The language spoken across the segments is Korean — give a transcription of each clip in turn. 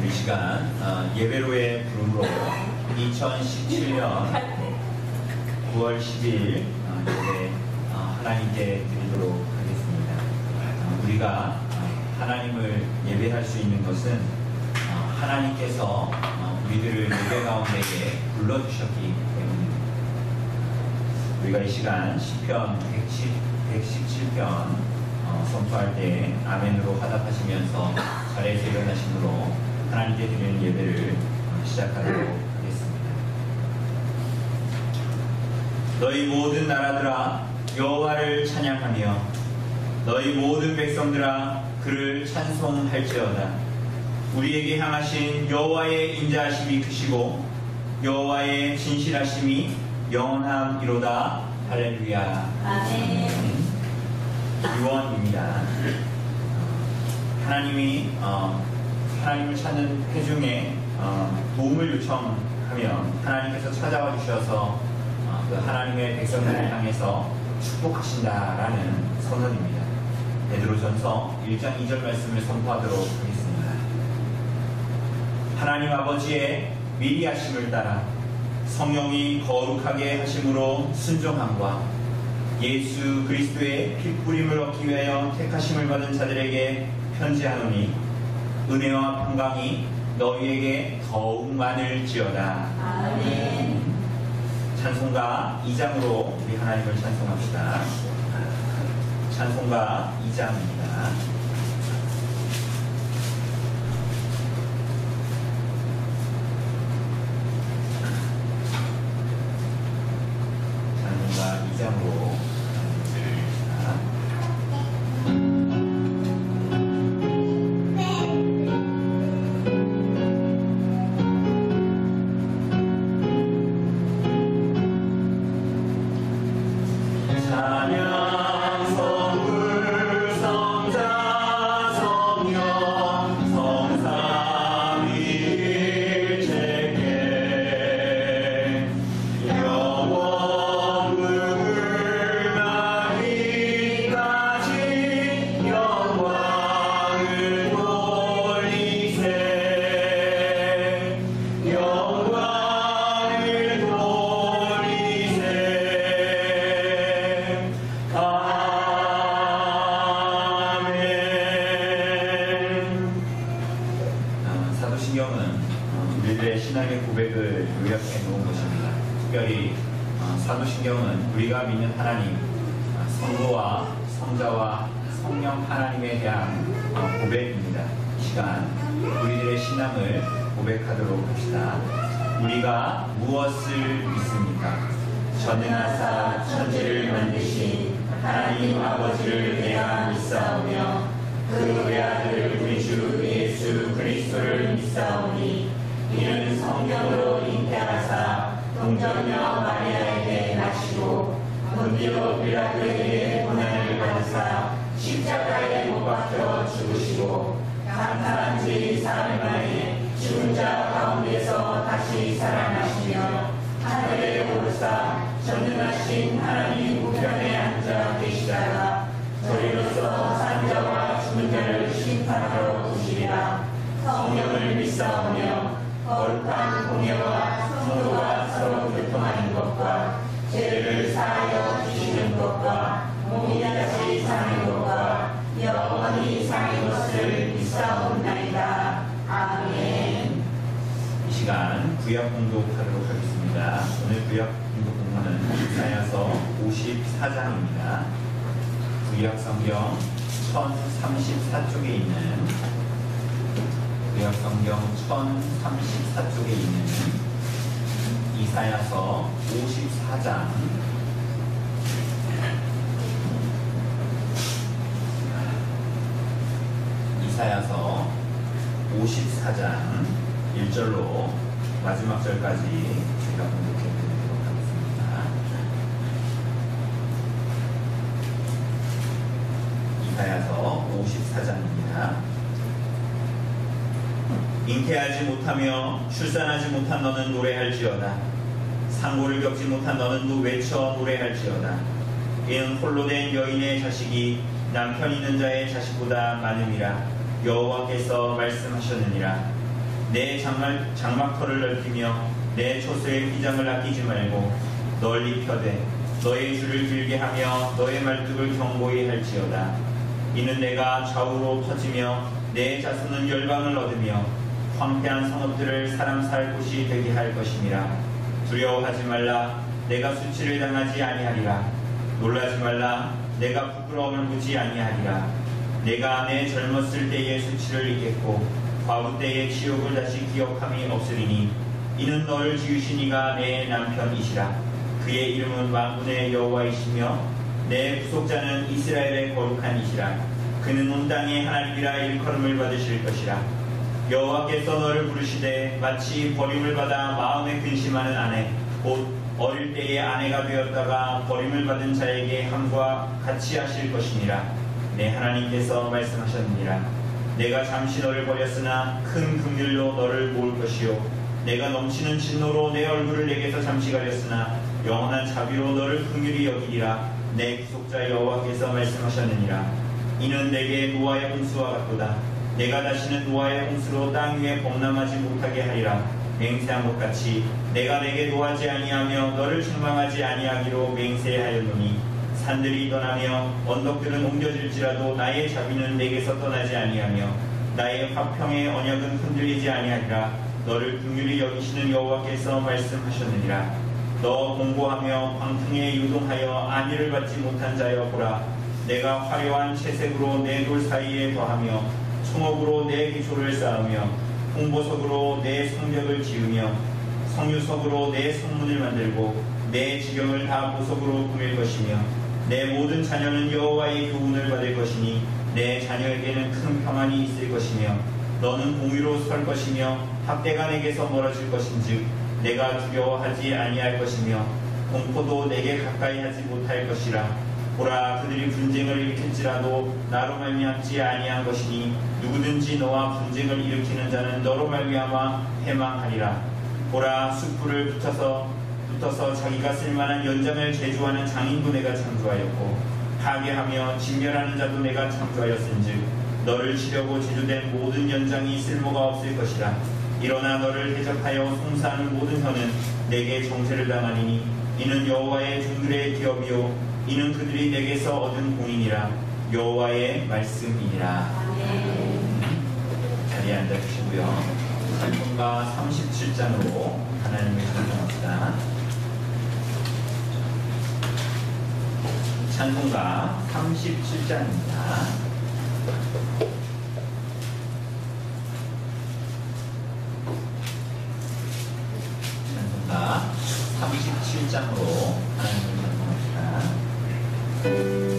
이 시간 예배로의 부름으로 2017년 9월 10일 예배 하나님께 드리도록 하겠습니다. 우리가 하나님을 예배할 수 있는 것은 하나님께서 우리들을 예배 가운데에 불러주셨기 때문입니다. 우리가 이 시간 시편 117편 선포할 때 아멘으로 화답하시면서 자리에서 일어나심으로 하나님께 드리는 예배를 시작하도록 하겠습니다. 너희 모든 나라들아 여호와를 찬양하며 너희 모든 백성들아 그를 찬송할지어다. 우리에게 향하신 여호와의 인자하심이 크시고 여호와의 진실하심이 영원함이로다. 할렐루야. 아멘. 유언입니다. 하나님이 하나님을 찾는 회중에 도움을 요청하면 하나님께서 찾아와 주셔서 그 하나님의 백성들을 향해서 축복하신다라는 선언입니다. 베드로전서 1장 2절 말씀을 선포하도록 하겠습니다. 하나님 아버지의 미리 하심을 따라 성령이 거룩하게 하심으로 순종함과 예수 그리스도의 핏부림을 얻기 위하여 택하심을 받은 자들에게 편지하노니 은혜와 평강이 너희에게 더욱 많을지어다. 아멘. 찬송가 2장으로 우리 하나님을 찬송합시다. 찬송가 2장입니다. 찬송가 2장으로 사도신경은 우리가 믿는 하나님, 성부와 성자와 성령 하나님에 대한 고백입니다. 이 시간 우리들의 신앙을 고백하도록 합시다. 우리가 무엇을 믿습니까? 전능하사 천지를 만드신 하나님 아버지를 내가 믿사오며 그 외아들 우리 주 예수 그리스도를 믿사오니 이는 성령으로 잉태하사 동정녀 마리아에게 나시고 본디오 빌라도에게 고난을 받으사 십자가에 못 박혀 죽으시고 감사한 지 사흘 만에 죽은 자 가운데서 다시 살아나시며 하늘에 오르사 전능하신 하나님 우편에 앉아 계시다가 저희로서 산자와 죽은 자를 심판하러 오시리라. 성령을 믿사오며 거룩한 공예와 성도가 서로 교통하는 것과 죄를 사하여 주시는 것과 몸이 다시 사는 것과 영원히 사는 것을 믿사옵나이다. 아멘. 이 시간 구약 공독하도록 하겠습니다. 오늘 구약 공독 본문은 이사야서 54장입니다. 구약 성경 1034쪽에 있는 구약 성경 1034쪽에 있는 이사야서 54장 이사야서 54장 1절로 마지막 절까지 제가 공독해 드리도록 하겠습니다. 이사야서 54장입니다. 잉태하지 못하며 출산하지 못한 너는 노래할지어다. 상고를 겪지 못한 너는 또 외쳐 노래할지어다. 이는 홀로 된 여인의 자식이 남편 있는 자의 자식보다 많음이라 여호와께서 말씀하셨느니라. 내 장막터를 넓히며 내 초소의 휘장을 아끼지 말고 널리 펴되 너의 줄을 길게 하며 너의 말뚝을 견고히 할지어다. 이는 내가 좌우로 퍼지며 내 자손은 열방을 얻으며 황폐한 성읍들을 사람 살 곳이 되게 할 것임이라. 두려워하지 말라. 내가 수치를 당하지 아니하리라. 놀라지 말라. 내가 부끄러움을 보지 아니하리라. 내가 내 젊었을 때의 수치를 잊겠고 과부 때의 치욕을 다시 기억함이 없으리니 이는 너를 지으신 이가 내 남편이시라. 그의 이름은 만군의 여호와이시며 내 구속자는 이스라엘의 거룩한 이시라. 그는 온 땅의 하나님이라 일컬음을 받으실 것이라. 여호와께서 너를 부르시되 마치 버림을 받아 마음에 근심하는 아내 곧 어릴 때의 아내가 되었다가 버림을 받은 자에게 함과 같이 하실 것이니라. 내 하나님께서 말씀하셨느니라. 내가 잠시 너를 버렸으나 큰 긍휼로 너를 모을 것이요 내가 넘치는 진노로 내 얼굴을 내게서 잠시 가렸으나 영원한 자비로 너를 긍휼히 여기리라. 내 구속자 여호와께서 말씀하셨느니라. 이는 내게 노아의 홍수와 같도다. 내가 다시는 노아의 홍수로 땅 위에 범람하지 못하게 하리라. 맹세한 것 같이 내가 내게 노하지 아니하며 너를 책망하지 아니하기로 맹세하였노니 산들이 떠나며 언덕들은 옮겨질지라도 나의 자비는 내게서 떠나지 아니하며 나의 화평의 언약은 흔들리지 아니하리라. 너를 긍휼히 여기시는 여호와께서 말씀하셨느니라. 너 공고하며 광풍에 유동하여 안위를 받지 못한 자여 보라. 내가 화려한 채색으로 내 돌 사이에 더하며 송옥으로 내 기초를 쌓으며 홍보석으로 내 성벽을 지으며 성유석으로 내 성문을 만들고 내 지경을 다 보석으로 꾸밀 것이며 내 모든 자녀는 여호와의 교훈을 받을 것이니 내 자녀에게는 큰 평안이 있을 것이며 너는 공의로 설 것이며 학대가 내게서 멀어질 것인즉 내가 두려워하지 아니할 것이며 공포도 내게 가까이 하지 못할 것이라. 보라, 그들이 분쟁을 일으킬지라도 나로 말미암지 아니한 것이니 누구든지 너와 분쟁을 일으키는 자는 너로 말미암아 패망하리라. 보라, 숯불을 붙어서 자기가 쓸만한 연장을 제조하는 장인도 내가 창조하였고 파괴하며 진멸하는 자도 내가 창조하였은즉 너를 치려고 제조된 모든 연장이 쓸모가 없을 것이라. 일어나 너를 대적하여 송사하는 모든 혀는 내게 정죄를 당하리니 이는 여호와의 종들의 기업이요 이는 그들이 내게서 얻은 공인이라. 여호와의 말씀이니라. 자리에 앉아주시고요. 찬송가 37장으로 하나님을 찬송합니다. 찬송가 37장입니다. 찬송가 37장으로 하나님을 찬송합니다. 그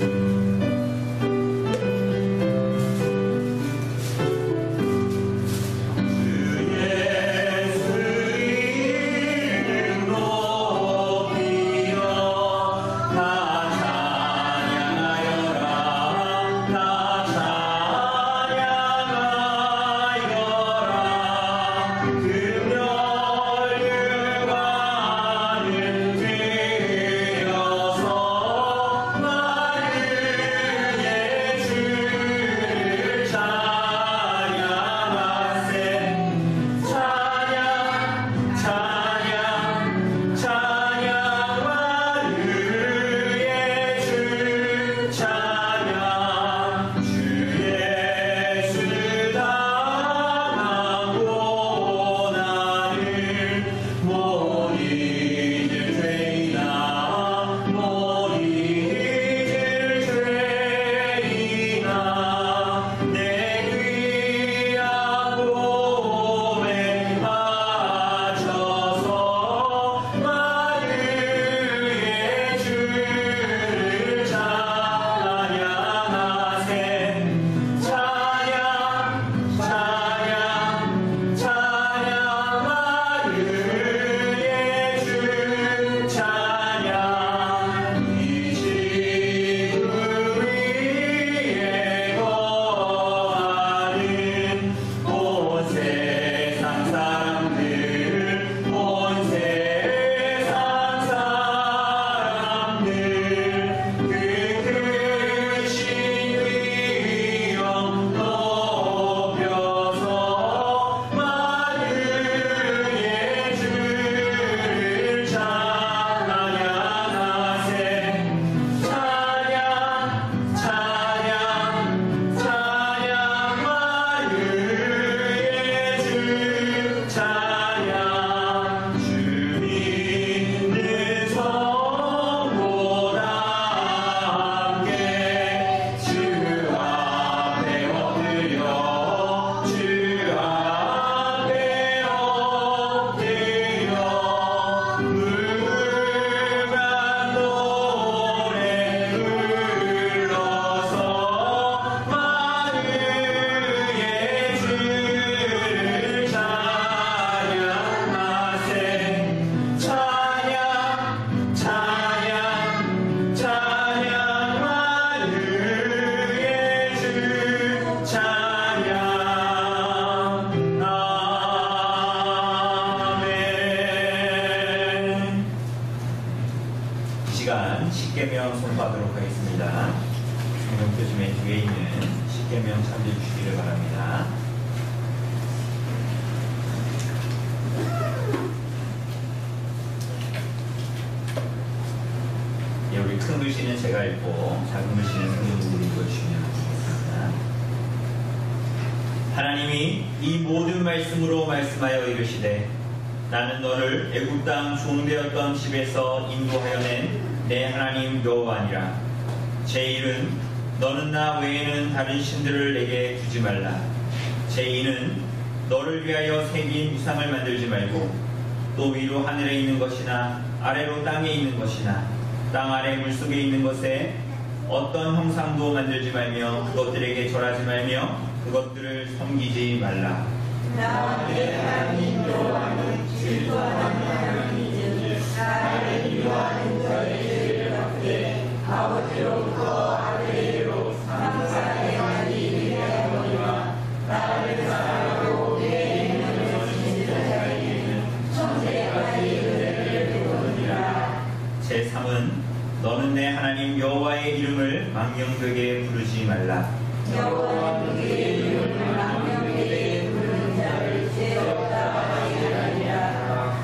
십계명 선포하도록 하겠습니다. 성경표지의 뒤에 있는 십계명 참조해 주시기를 바랍니다. 예, 우리 큰 글씨는 제가 읽고 작은 글씨는 성경님이 읽어주시면 되겠습니다. 하나님이 이 모든 말씀으로 말씀하여 이르시되 나는 너를 애굽 땅 종되었던 집에서 인도하여 낸 내 하나님 여호와니라. 제1은 너는 나 외에는 다른 신들을 내게 두지 말라. 제2는 너를 위하여 새긴 우상을 만들지 말고 또 위로 하늘에 있는 것이나 아래로 땅에 있는 것이나 땅 아래 물속에 있는 것에 어떤 형상도 만들지 말며 그것들에게 절하지 말며 그것들을 섬기지 말라. 나의 하나님 여호와는 질투하는 하나님이니 나를 미워하는 자의 죄를 갚게 아버지로부터 아들에게로 상사의 말이 이르려니와 나를 사랑하고 내 이름을 지키는 자에게는 천대까지 은혜를 베푸느니라. 제3은 너는 내 하나님 여호와의 이름을 망령되게 부르지 말라. 여호와는 그의 이름을 망령되게 부르는 자를 죄 없다 하지 아니하리라.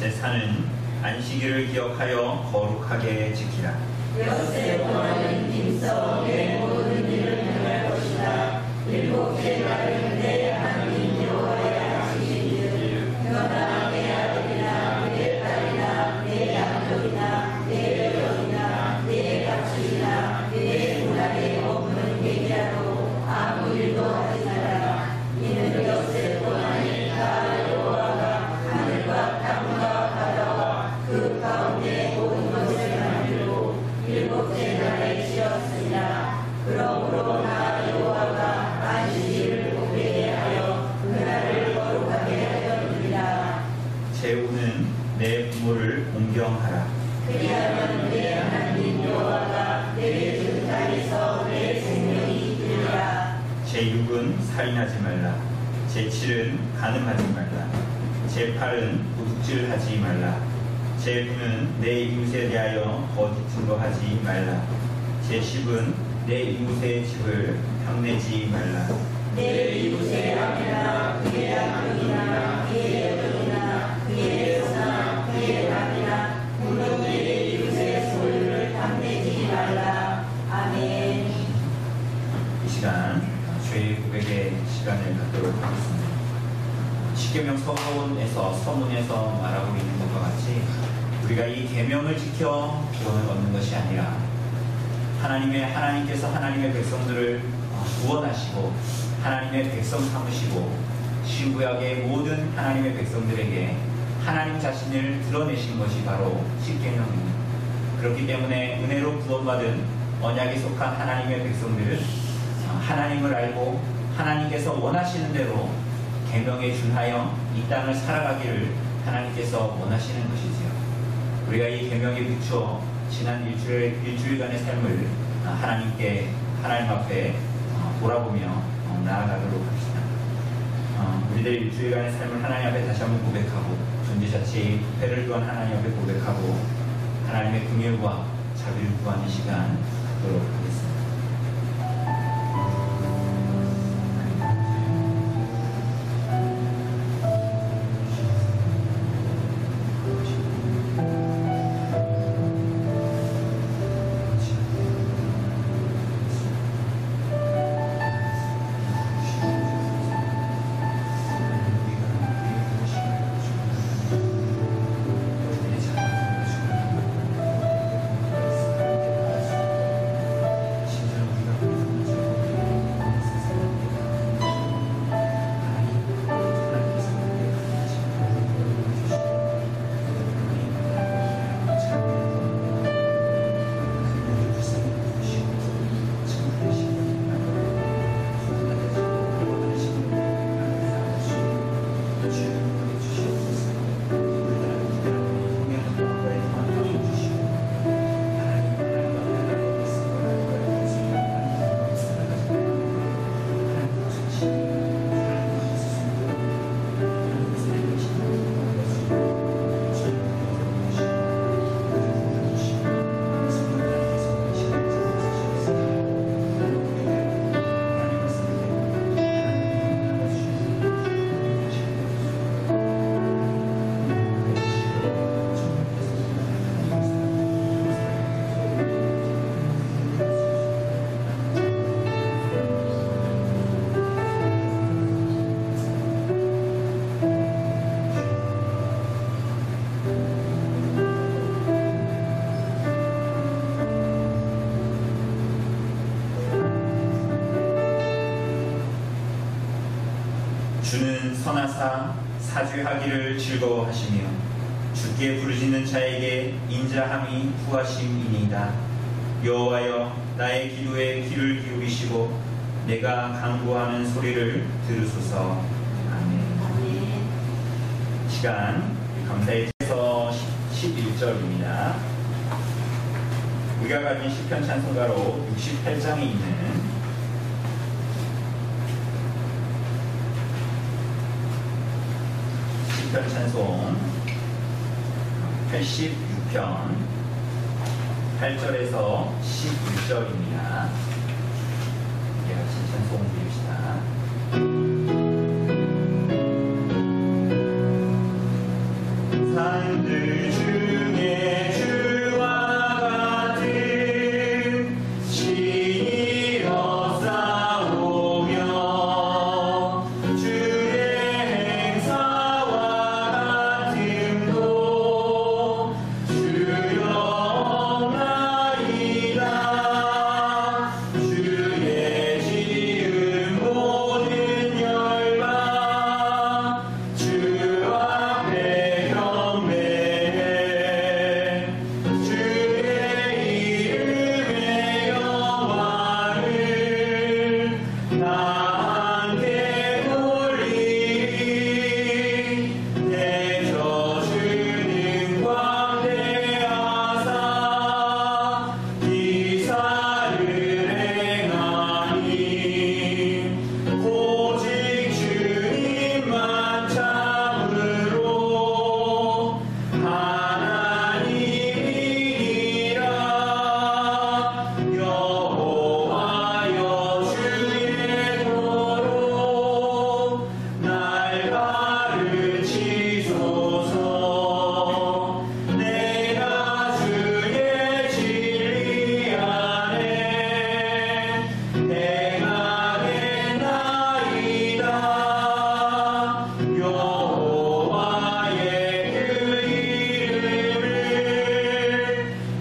제4는 안식일을 기억하여 거룩하게 지키라. 엿새 동안은 힘써 내 모든 일을 행할 것이다. 일곱째 날은 내 하나님 여호와의 안식일이니 너나 내 아들이나 내 딸이나 내 양들이나 내 여종이나 내 가축이나 내 문화에 없는 계기야로 아무 일도 하지 말라. 이는 엿새 동안에 나 여호와가 하늘과 땅과 바다와 그 가운데 모든 것을 만들고 일곱째 날에 쉬었으니라. 그러므로 나 여호와가 안식일을 복되게 하여 그날을 거룩하게 하였느니라. 제5는 내 부모를 공경하라. 그리하면 내 하나님 여호와가 내게 준 땅에서 내 생명이 있으리라. 제6은 살인하지 말라. 제7은 간음하지 말라. 제8은 도둑질하지 말라. 제9는 내 이웃에 대하여 거짓 증거하지 말라. 제10은 내 이웃의 집을 탐내지 말라. 내 이웃의 아내나 그의 아들이나 그의 여종이나 그의 여사나 그의 남이나 물론 내 이웃의 소유를 탐내지 말라. 아멘. 이 시간 죄의 고백의 시간을 갖도록 하겠습니다. 십계명 서문에서 말하고 있는 것과 같이 우리가 이 계명을 지켜 구원을 얻는 것이 아니라 하나님께서 하나님의 백성들을 구원하시고 하나님의 백성 삼으시고 신구약의 모든 하나님의 백성들에게 하나님 자신을 드러내신 것이 바로 십계명입니다. 그렇기 때문에 은혜로 구원받은 언약에 속한 하나님의 백성들은 하나님을 알고 하나님께서 원하시는 대로 계명에 준하여 이 땅을 살아가기를 하나님께서 원하시는 것이지요. 우리가 이 계명에 비추어 지난 일주일간의 삶을 하나님 앞에 돌아보며 나아가도록 합시다. 우리들의 일주일간의 삶을 하나님 앞에 다시 한번 고백하고 존재 자체의 부패를 또한 하나님 앞에 고백하고 하나님의 긍휼과 자비를 구하는 시간 갖도록 하겠습니다. 선하사 사죄하기를 즐거워하시며 주께 부르짖는 자에게 인자함이 구하심이니이다. 여호와여 나의 기도에 귀를 기울이시고 내가 간구하는 소리를 들으소서. 아멘. 시간 감사의 에서 11절입니다. 우리가 가진 시편 찬송가로 68장에 있는 시편 찬송 86편 8절에서 11절입니다. 우리 같이 찬송 드립시다. 산들 중에 주와 같은 신이 일어싸오며 주의 행사와 같음도 주여 없나이다. 주의 지은 모든 열방 주 앞에 경배해 주의 이름의 영광을 다 함께 돌리리. 대저주는 광대하사 기사를 행하니 오직 주님만 참으로 하나님이니라. 여호와여 주의 도로 날 가르치소서. 내가 주의 진리 안에 행하겠나이다. 여호와의 그 이름을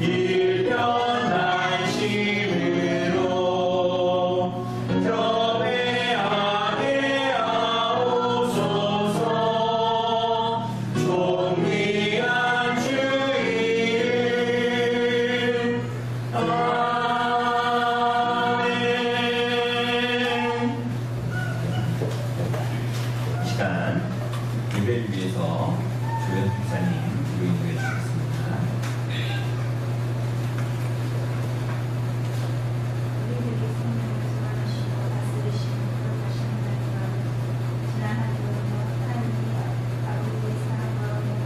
일편단심으로 경배하게 하옵소서. 존귀한 주 이름. 아멘. 이 시간 예배를 위해서 조현 목사님 인도해 주셨습니다. 우리들이 성령을 소환하시고 다스리시는 거룩하신 하나님과 지나하는 하나님이 아버지의 사랑과 은혜가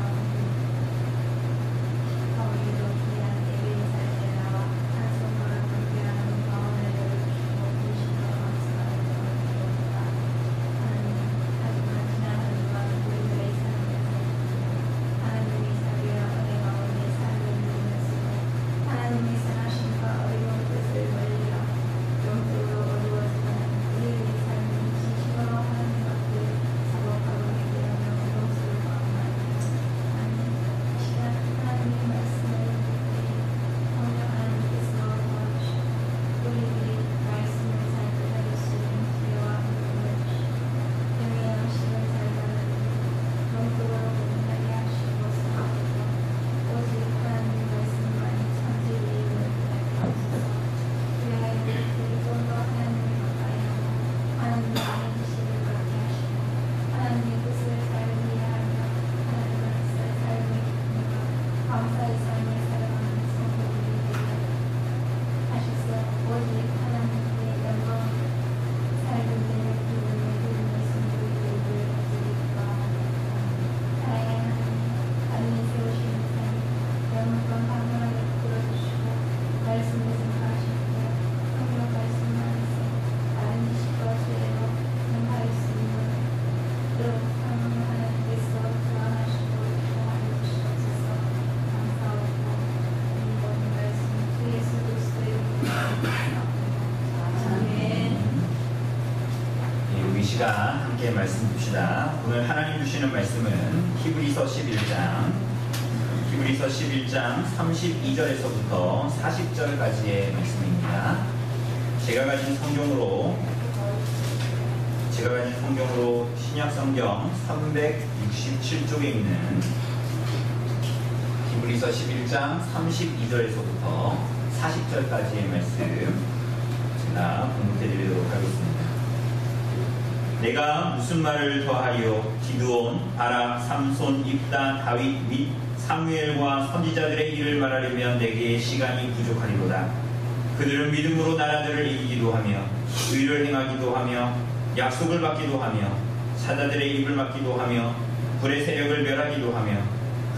우리도 귀한 예배 인사에 나와 찬송으로 경배하는 가운데 열어주시고 계시며 감사하는 것입니다. 하지만 지나가는 동안 우리들의 삶에서 하나님의 사랑과 은혜 가운데 삶을 누리면서 하나님의 선하심과 어려운 뜻을 걸리며 영적으로 어두워지는 우리의 삶이 진심으로 하나님 앞에 사복하고 회개하며 고통스러워하옵나이다. 아멘. 이 시간 하나님의 말씀을 듣되 성령 하나님께서 도와주시고 우리들이 말씀을 잘 깨달을 수 있는 지혜와 힘을 주시고 영의 양식을 잘 받아들이고 영적으로 분별하게 하시고서 오직 하나님의 말씀만 참지의 이름을 하옵소서. 우리의 우리들이 좀 더 하나님을 가까이 하고 하나님의 지시를 받게 하시고 하나님의 뜻을 살기 위하여 하나님의 뜻을 살고 있습니다. 감사의 삶을 살아가는 성도들이 되게 하셔서 오직 하나님께 영광 살기 되는 기분을 누리는 성도들이 되게 해주시기 바랍니다. 사랑의 하나님 세우시는 삶 영원과 강건하게 이끌어주시고 말씀을 증거하실 때 성령 말씀 안에서 다른 지식과 지혜로 전파할 수 있는 또 성령 하나님께서 주관하시고 인도하여 주시옵소서. 감사하고 이 모든 말씀 주 예수 그리스도의 이름으로 아멘. 예, 우리 이 시간 함께 말씀 봅시다. 오늘 하나님 주시는 말씀은 히브리서 11장 32절에서부터 40절까지의 말씀입니다. 제가 가진 제가 가진 성경으로 신약성경 367쪽에 있는 히브리서 11장 32절에서부터 40절까지의 말씀 제가 공부해드리도록 하겠습니다. 내가 무슨 말을 더하여 기드온, 바락, 삼손, 입다, 다윗 및 사무엘과 선지자들의 일을 말하려면 내게 시간이 부족하리로다. 그들은 믿음으로 나라들을 이기기도 하며 의를 행하기도 하며 약속을 받기도 하며 사자들의 입을 막기도 하며 불의 세력을 멸하기도 하며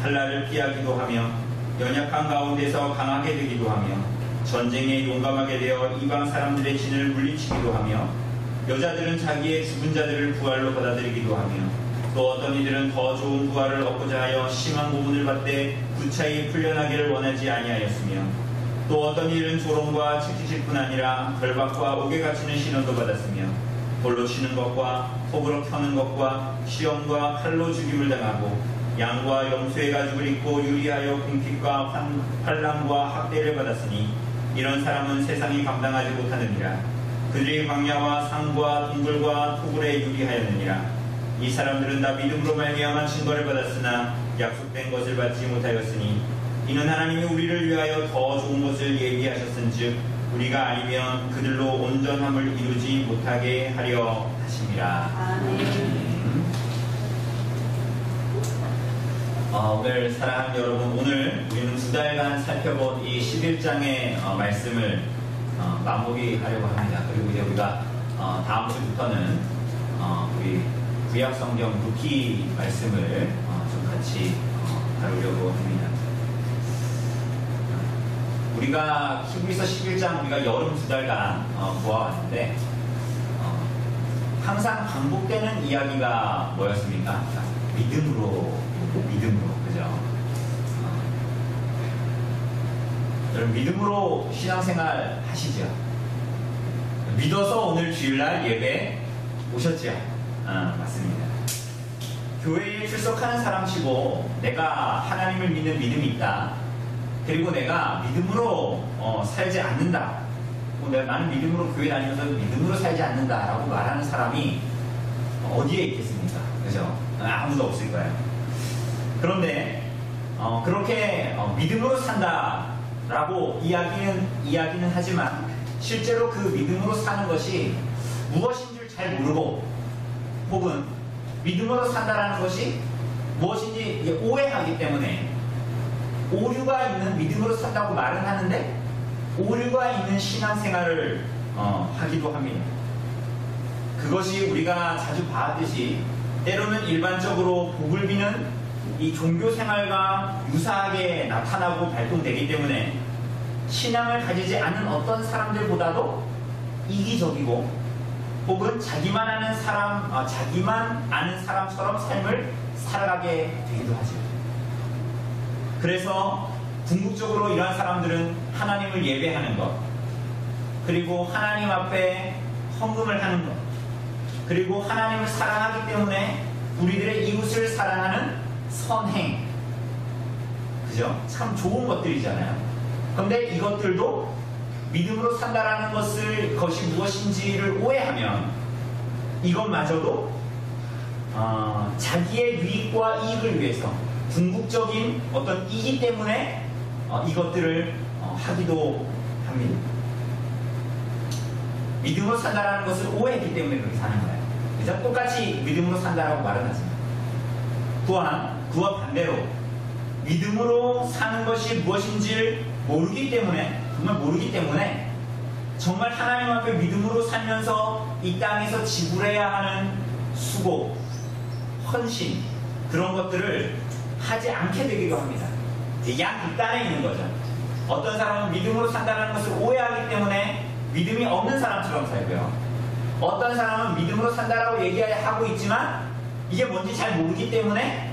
칼날을 피하기도 하며 연약한 가운데서 강하게 되기도 하며 전쟁에 용감하게 되어 이방 사람들의 진을 물리치기도 하며 여자들은 자기의 죽은 자들을 부활로 받아들이기도 하며 또 어떤 이들은 더 좋은 부활을 얻고자 하여 심한 고문을 받되 구차히 풀려나기를 원하지 아니하였으며 또 어떤 이들은 조롱과 채찍질뿐 아니라 결박과 옥에 갇히는 신원도 받았으며 돌로 치는 것과 톱으로 켜는 것과 시험과 칼로 죽임을 당하고 양과 염소의 가죽을 입고 유리하여 궁핍과 환난과 학대를 받았으니 이런 사람은 세상이 감당하지 못하느니라. 그들이 광야와 산과 동굴과 토굴에 유리하였느니라. 이 사람들은 다 믿음으로 말미암아 증거를 받았으나 약속된 것을 받지 못하였으니 이는 하나님이 우리를 위하여 더 좋은 것을 예비하셨은즉 우리가 아니면 그들로 온전함을 이루지 못하게 하려 하심이라. 아멘. 오늘 사랑하는 여러분, 오늘 우리는 2달간 살펴본 이 11장의 말씀을 마무리하려고 합니다. 그리고 이제 우리가 다음 주부터는 우리 구약성경 루키 말씀을 좀 같이 다루려고 합니다. 우리가 히브리서 11장 우리가 여름 2달간 보아왔는데 항상 반복되는 이야기가 뭐였습니까? 믿음으로, 그죠? 여러분, 믿음으로 신앙생활 하시죠? 믿어서 오늘 주일날 예배 오셨죠? 맞습니다. 교회에 출석하는 사람 치고 내가 하나님을 믿는 믿음이 있다. 그리고 내가 믿음으로 살지 않는다. 나는 믿음으로 교회 다니면서 믿음으로 살지 않는다라고 말하는 사람이 어디에 있겠습니까? 그죠? 아무도 없을 거예요. 그런데 그렇게 믿음으로 산다라고 이야기는 하지만 실제로 그 믿음으로 사는 것이 무엇인 줄 잘 모르고 혹은 믿음으로 산다라는 것이 무엇인지 오해하기 때문에 오류가 있는 믿음으로 산다고 말은 하는데 오류가 있는 신앙생활을 하기도 합니다. 그것이 우리가 자주 봐왔듯이 때로는 일반적으로 복을 비는 이 종교생활과 유사하게 나타나고 발동되기 때문에 신앙을 가지지 않은 어떤 사람들보다도 이기적이고 혹은 자기만 아는 사람처럼 삶을 살아가게 되기도 하죠. 그래서 궁극적으로 이러한 사람들은 하나님을 예배하는 것, 그리고 하나님 앞에 헌금을 하는 것, 그리고 하나님을 사랑하기 때문에 우리들의 이웃을 사랑하는 선행, 그죠? 참 좋은 것들이잖아요. 그런데 이것들도 믿음으로 산다라는 것이 무엇인지를 오해하면 이것마저도 자기의 유익과 이익을 위해서 궁극적인 어떤 이기 때문에 이것들을 하기도 합니다. 믿음으로 산다라는 것을 오해했기 때문에 그렇게 사는 거예요. 그래서 똑같이 믿음으로 산다라고 말은 하지만 또한 그와 반대로 믿음으로 사는 것이 무엇인지를 모르기 때문에 정말 하나님 앞에 믿음으로 살면서 이 땅에서 지불해야 하는 수고, 헌신 그런 것들을 하지 않게 되기도 합니다. 양극단에 있는 거죠. 어떤 사람은 믿음으로 산다는 것을 오해하기 때문에 믿음이 없는 사람처럼 살고요. 어떤 사람은 믿음으로 산다라고 얘기하고 있지만 이게 뭔지 잘 모르기 때문에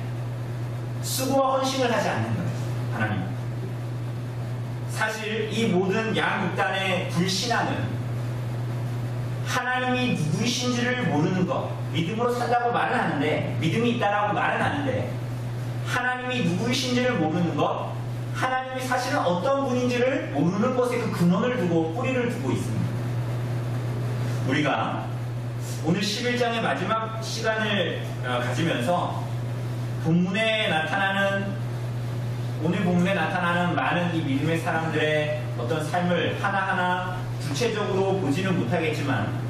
수고와 헌신을 하지 않는 거예요. 하나님. 사실 이 모든 양극단의 불신앙은 하나님이 누구이신지를 모르는 것, 믿음으로 산다고 말은 하는데, 믿음이 있다라고 말은 하는데 하나님이 누구이신지를 모르는 것, 하나님이 사실은 어떤 분인지를 모르는 것에 그 근원을 두고 뿌리를 두고 있습니다. 우리가 오늘 11장의 마지막 시간을 가지면서 오늘 본문에 나타나는 많은 이 믿음의 사람들의 어떤 삶을 하나하나 구체적으로 보지는 못하겠지만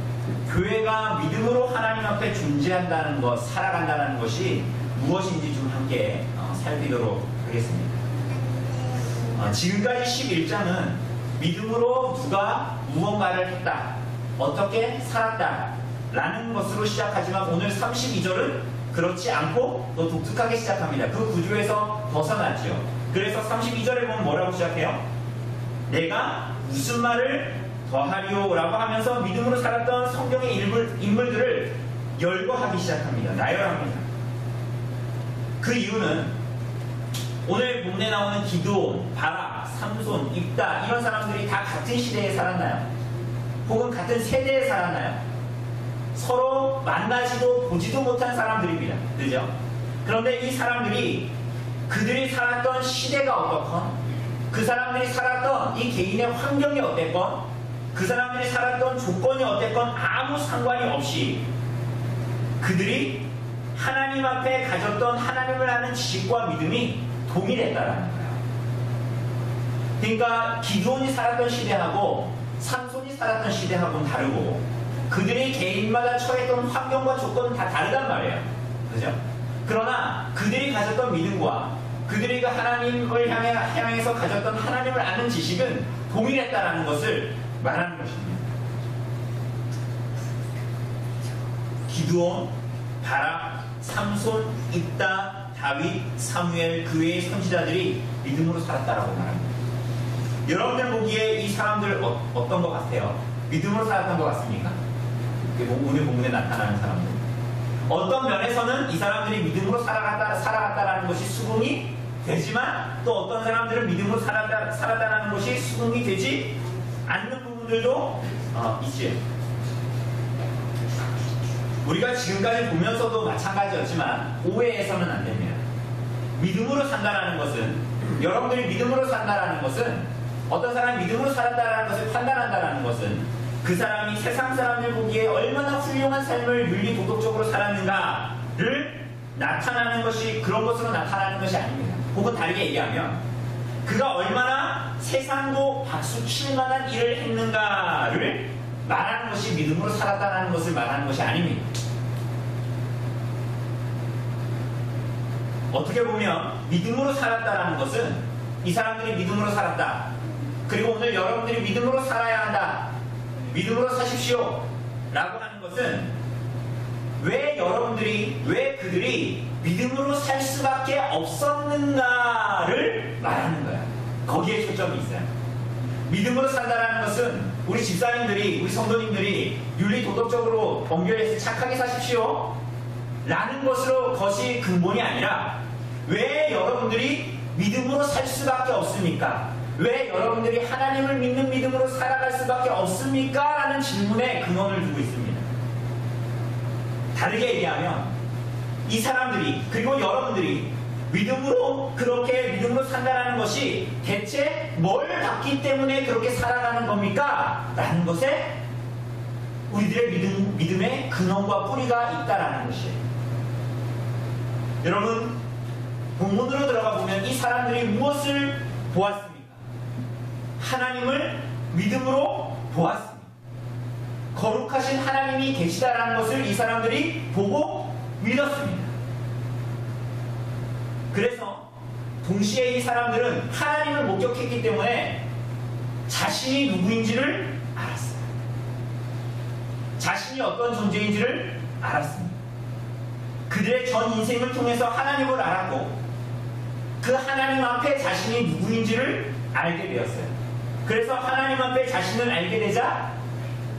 교회가 믿음으로 하나님 앞에 존재한다는 것, 살아간다는 것이 무엇인지 좀 함께 살피도록 하겠습니다. 지금까지 11장은 믿음으로 누가 무언가를 했다, 어떻게 살았다 라는 것으로 시작하지만 오늘 32절은 그렇지 않고 또 독특하게 시작합니다. 그 구조에서 벗어났죠. 그래서 32절에 보면 뭐라고 시작해요? 내가 무슨 말을 더하리오 라고 하면서 믿음으로 살았던 성경의 인물들을 열거하기 시작합니다. 나열합니다. 그 이유는 오늘 본문에 나오는 기드온, 바락, 삼손, 입다 이런 사람들이 다 같은 시대에 살았나요? 혹은 같은 세대에 살았나요? 서로 만나지도 보지도 못한 사람들입니다. 그죠? 그런데 이 사람들이 그들이 살았던 시대가 어떻건, 그 사람들이 살았던 이 개인의 환경이 어땠건, 그 사람들이 살았던 조건이 어땠건 아무 상관이 없이 그들이 하나님 앞에 가졌던 하나님을 아는 지식과 믿음이 동일했다라는 거예요. 그러니까 기드온이 살았던 시대하고 삼손이 살았던 시대하고는 다르고 그들이 개인마다 처했던 환경과 조건은 다 다르단 말이에요. 그죠? 그러나 그들이 가졌던 믿음과 그들이 하나님을 향해서 가졌던 하나님을 아는 지식은 동일했다라는 것을 말하는 것입니다. 기드온, 바락, 삼손, 입다, 다윗, 사무엘, 그 외의 선지자들이 믿음으로 살았다라고 말합니다. 여러분들 보기에 이 사람들 어떤 것 같아요? 믿음으로 살았던 것 같습니까? 오늘 본문에 나타나는 사람들. 어떤 면에서는 이 사람들이 믿음으로 살아갔다라는 것이 수긍이 되지만 또 어떤 사람들은 믿음으로 살았다라는 것이 수긍이 되지 않는 부분들도 있지요. 우리가 지금까지 보면서도 마찬가지였지만 오해해서는 안 됩니다. 믿음으로 산다라는 것은, 여러분들이 믿음으로 산다라는 것은, 어떤 사람이 믿음으로 살았다라는 것을 판단한다라는 것은 그 사람이 세상 사람들 보기에 얼마나 훌륭한 삶을 윤리 도덕적으로 살았는가를 나타나는 것이, 그런 것으로 나타나는 것이 아닙니다. 혹은 다르게 얘기하면 그가 얼마나 세상도 박수 칠 만한 일을 했는가를 말하는 것이 믿음으로 살았다는 것을 말하는 것이 아닙니다. 어떻게 보면 믿음으로 살았다는 것은 이 사람들이 믿음으로 살았다, 그리고 오늘 여러분들이 믿음으로 살아야 한다, 믿음으로 사십시오 라고 하는 것은 왜 그들이 믿음으로 살 수밖에 없었는가를 말하는 거야. 거기에 초점이 있어요. 믿음으로 산다는 것은 우리 집사님들이, 우리 성도님들이 윤리 도덕적으로 엄결해서 착하게 사십시오 라는 것이 근본이 아니라 왜 여러분들이 믿음으로 살 수밖에 없습니까? 왜 여러분들이 하나님을 믿는 믿음으로 살아갈 수밖에 없습니까? 라는 질문에 근원을 두고 있습니다. 다르게 얘기하면 이 사람들이, 그리고 여러분들이 그렇게 믿음으로 산다는 것이 대체 뭘 받기 때문에 그렇게 살아가는 겁니까? 라는 것에 우리들의 믿음의 근원과 뿌리가 있다라는 것이에요. 여러분, 본문으로 들어가 보면 이 사람들이 무엇을 보았습니까? 하나님을 믿음으로 보았습니다. 거룩하신 하나님이 계시다라는 것을 이 사람들이 보고 믿었습니다. 그래서 동시에 이 사람들은 하나님을 목격했기 때문에 자신이 누구인지를 알았어요. 자신이 어떤 존재인지를 알았습니다. 그들의 전 인생을 통해서 하나님을 알았고 그 하나님 앞에 자신이 누구인지를 알게 되었어요. 그래서 하나님 앞에 자신을 알게 되자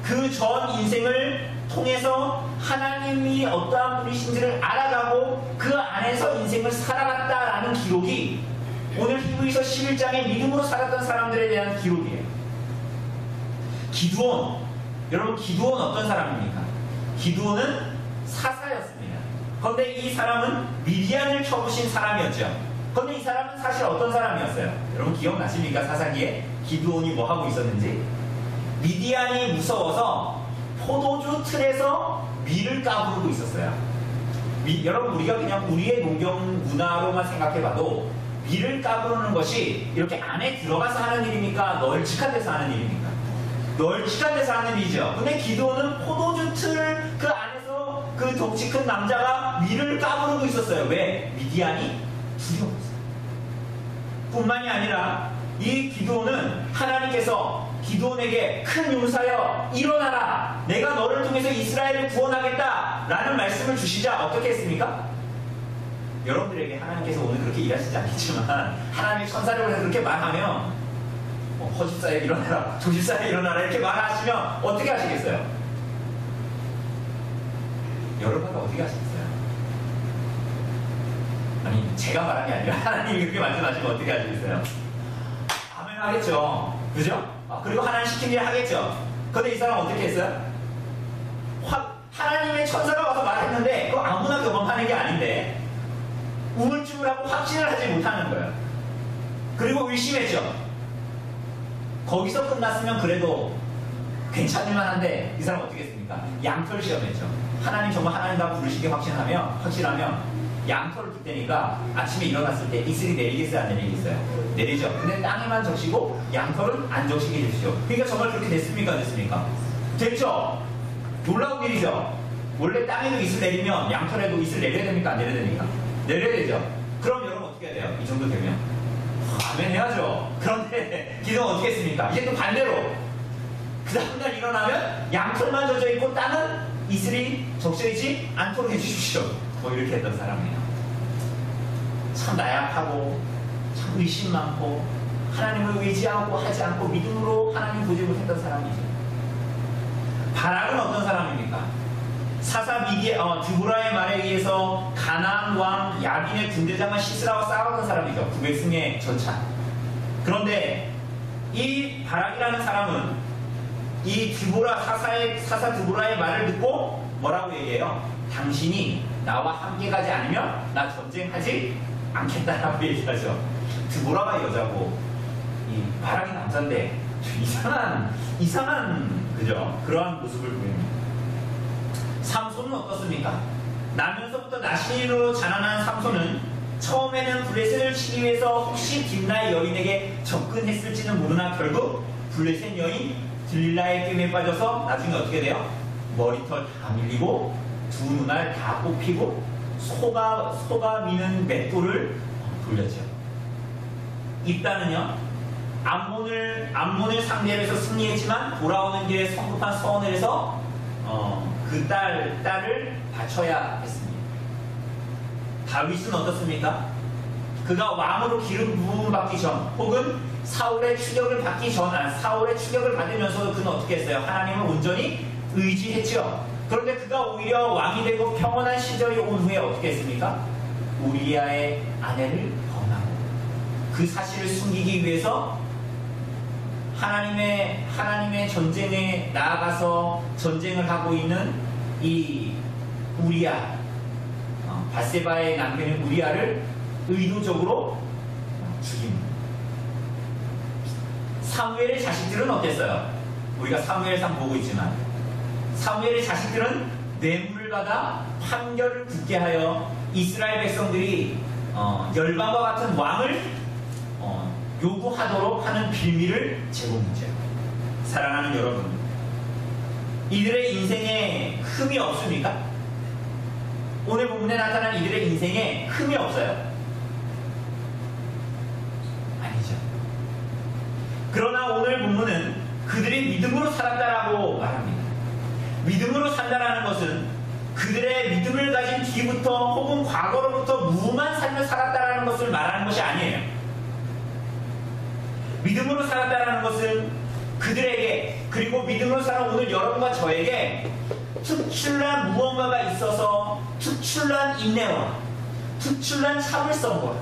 그 전 인생을 통해서 하나님이 어떠한 분이신지를 알아가고 그 안에서 인생을 살아갔다라는 기록이 오늘 히브리서 11장의 믿음으로 살았던 사람들에 대한 기록이에요. 기드온, 여러분 기드온 어떤 사람입니까? 기드온은 사사였습니다. 그런데 이 사람은 미디안을 쳐부신 사람이었죠. 그런데 이 사람은 사실 어떤 사람이었어요? 여러분 기억나십니까? 사사기에 기드온이 뭐 하고 있었는지. 미디안이 무서워서 포도주 틀에서 밀을 까부르고 있었어요. 여러분, 우리가 그냥 우리의 농경 문화로만 생각해봐도 밀을 까부르는 것이 이렇게 안에 들어가서 하는 일입니까? 널찍한 데서 하는 일입니까? 널찍한 데서 하는 일이죠. 근데 기드온은 포도주 틀 그 안에서 그 덩치 큰 남자가 밀을 까부르고 있었어요. 왜? 미디안이 두려웠어요. 뿐만이 아니라 이 기드온은 하나님께서 기드온에게 큰 용사여 일어나라, 내가 너를 통해서 이스라엘을 구원하겠다 라는 말씀을 주시자 어떻게 했습니까? 여러분들에게 하나님께서 오늘 그렇게 일하시지 않겠지만 하나님의 천사를 보내서 그렇게 말하면 허집사에 일어나라, 조집사에 일어나라 이렇게 말하시면 어떻게 하시겠어요? 여러분은 어떻게 하시겠어요? 아니, 제가 말한 게 아니라 하나님이 그렇게 말씀하시면 어떻게 하시겠어요? 아멘 하겠죠. 그죠? 그리고 하나님 시킨 일 하겠죠. 근데 이 사람 어떻게 했어요? 하나님의 천사가 와서 말했는데 그거 아무나 경험하는 게 아닌데 우물쭈물 하고 확신을 하지 못하는 거예요. 그리고 의심했죠. 거기서 끝났으면 그래도 괜찮을 만한데 이 사람 어떻게 했습니까? 양털 시험했죠. 하나님 정말 하나님과 부르시게 확신하면 양털을 둘 테니까 아침에 일어났을 때 이슬이 내리겠어요, 안 내리겠어요? 내리죠. 근데 땅에만 적시고 양털은 안 적시게 해주시오. 그러니까 정말 그렇게 됐습니까, 안 됐습니까? 됐죠. 놀라운 일이죠. 원래 땅에도 이슬 내리면 양털에도 이슬 내려야 됩니까, 안 내려야 됩니까? 내려야 되죠. 그럼 여러분 어떻게 해야 돼요? 이 정도 되면 아멘 해야죠. 그런데 기도는 어떻게 했습니까? 이제 또 반대로 그 다음날 일어나면 양털만 젖어 있고 땅은 이슬이 적셔있지 않도록 해주십시오. 뭐 이렇게 했던 사람이에요. 참 나약하고 참 의심 많고 하나님을 의지하고 하지 않고 믿음으로 하나님 보지 못했던 사람이죠. 바락은 어떤 사람입니까? 사사 드보라의 말에 의해서 가나안 왕 야빈의 군대장과 시스라와 싸웠던 사람이죠. 구백승의 전차. 그런데 이 바락이라는 사람은 이 사사 드보라의 말을 듣고 뭐라고 얘기해요? 당신이 나와 함께 가지 않으면 나 전쟁하지 않겠다라고 얘기하죠. 드보라가 여자고 이 바락이 남자인데 이상한 그죠? 그러한 모습을 보입니다. 삼손은 어떻습니까? 나면서부터 나신으로 자라난 삼손은 처음에는 블레셋을 치기 위해서 혹시 딥나의 여인에게 접근했을지는 모르나 결국 블레셋 여인 들릴라의 낌에 빠져서 나중에 어떻게 돼요? 머리털 다 밀리고 두 눈알 다 뽑히고 소가 미는 맷돌을 돌렸죠. 입다는요, 암몬을 상대로 해서 승리했지만 돌아오는 길에 성급한 서원을 해서 그 딸을 바쳐야 했습니다. 다윗은 어떻습니까? 그가 왕으로 기름 부음 받기 전 혹은 사울의 추격을 받으면서도 그는 어떻게 했어요? 하나님을 온전히 의지했죠. 그런데 그가 오히려 왕이 되고 평온한 시절이 온 후에 어떻게 했습니까? 우리아의 아내를 범하고 그 사실을 숨기기 위해서 하나님의 전쟁에 나아가서 전쟁을 하고 있는 이 우리아, 밧세바의 남편인 우리아를 의도적으로 죽입니다. 사무엘의 자식들은 어땠어요? 우리가 사무엘상 보고 있지만 사무엘의 자식들은 뇌물을 받아 판결을 굳게 하여 이스라엘 백성들이 열방과 같은 왕을 요구하도록 하는 빌미를 제공했죠. 사랑하는 여러분, 이들의 인생에 흠이 없습니까? 오늘 본문에 나타난 이들의 인생에 흠이 없어요? 아니죠. 그러나 오늘 본문은 그들이 믿음으로 살았다라고 말합니다. 믿음으로 산다라는 것은 그들의 믿음을 가진 뒤부터 혹은 과거로부터 무음한 삶을 살았다라는 것을 말하는 것이 아니에요. 믿음으로 살았다는 것은 그들에게, 그리고 믿음으로 사는 오늘 여러분과 저에게 특출난 무언가가 있어서 특출난 인내와 특출난 참을성과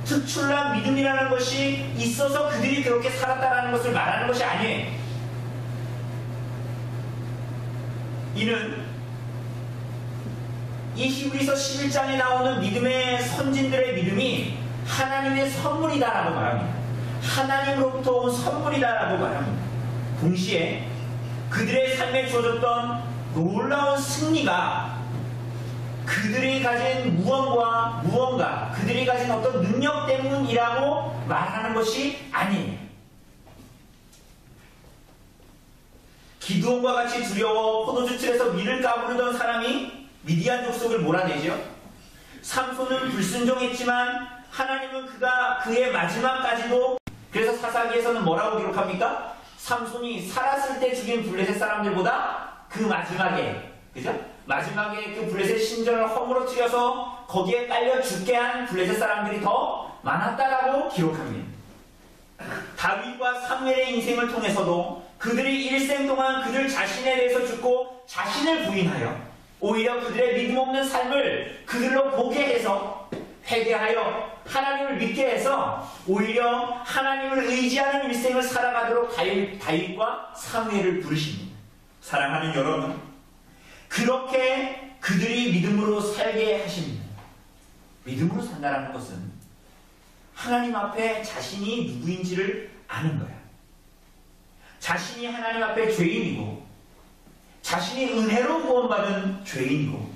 특출난 믿음이라는 것이 있어서 그들이 그렇게 살았다는 것을 말하는 것이 아니에요. 이는 이 히브리서 11장에 나오는 믿음의 선진들의 믿음이 하나님의 선물이다라고 말합니다. 하나님으로부터 온 선물이다라고 말합니다. 동시에 그들의 삶에 주어졌던 놀라운 승리가 그들이 가진 무언가 그들이 가진 어떤 능력 때문이라고 말하는 것이 아니에요. 기드온과 같이 두려워 포도주 틀에서 밀을 까부르던 사람이 미디안 족속을 몰아내죠. 삼손은 불순종했지만 하나님은 그의 마지막까지도, 그래서 사사기에서는 뭐라고 기록합니까? 삼손이 살았을 때 죽인 블레셋 사람들보다 그 마지막에, 그죠? 마지막에 그 블레셋 신전을 허물어뜨려서 거기에 깔려 죽게 한 블레셋 사람들이 더 많았다라고 기록합니다. 다윗과 사무엘의 인생을 통해서도 그들이 일생 동안 그들 자신에 대해서 죽고 자신을 부인하여 오히려 그들의 믿음 없는 삶을 그들로 보게 해서 회개하여 하나님을 믿게 해서 오히려 하나님을 의지하는 일생을 살아가도록 다윗과 사무엘을 부르십니다. 사랑하는 여러분, 그렇게 그들이 믿음으로 살게 하십니다. 믿음으로 산다는 것은 하나님 앞에 자신이 누구인지를 아는 거야. 자신이 하나님 앞에 죄인이고 자신이 은혜로 구원받은 죄인이고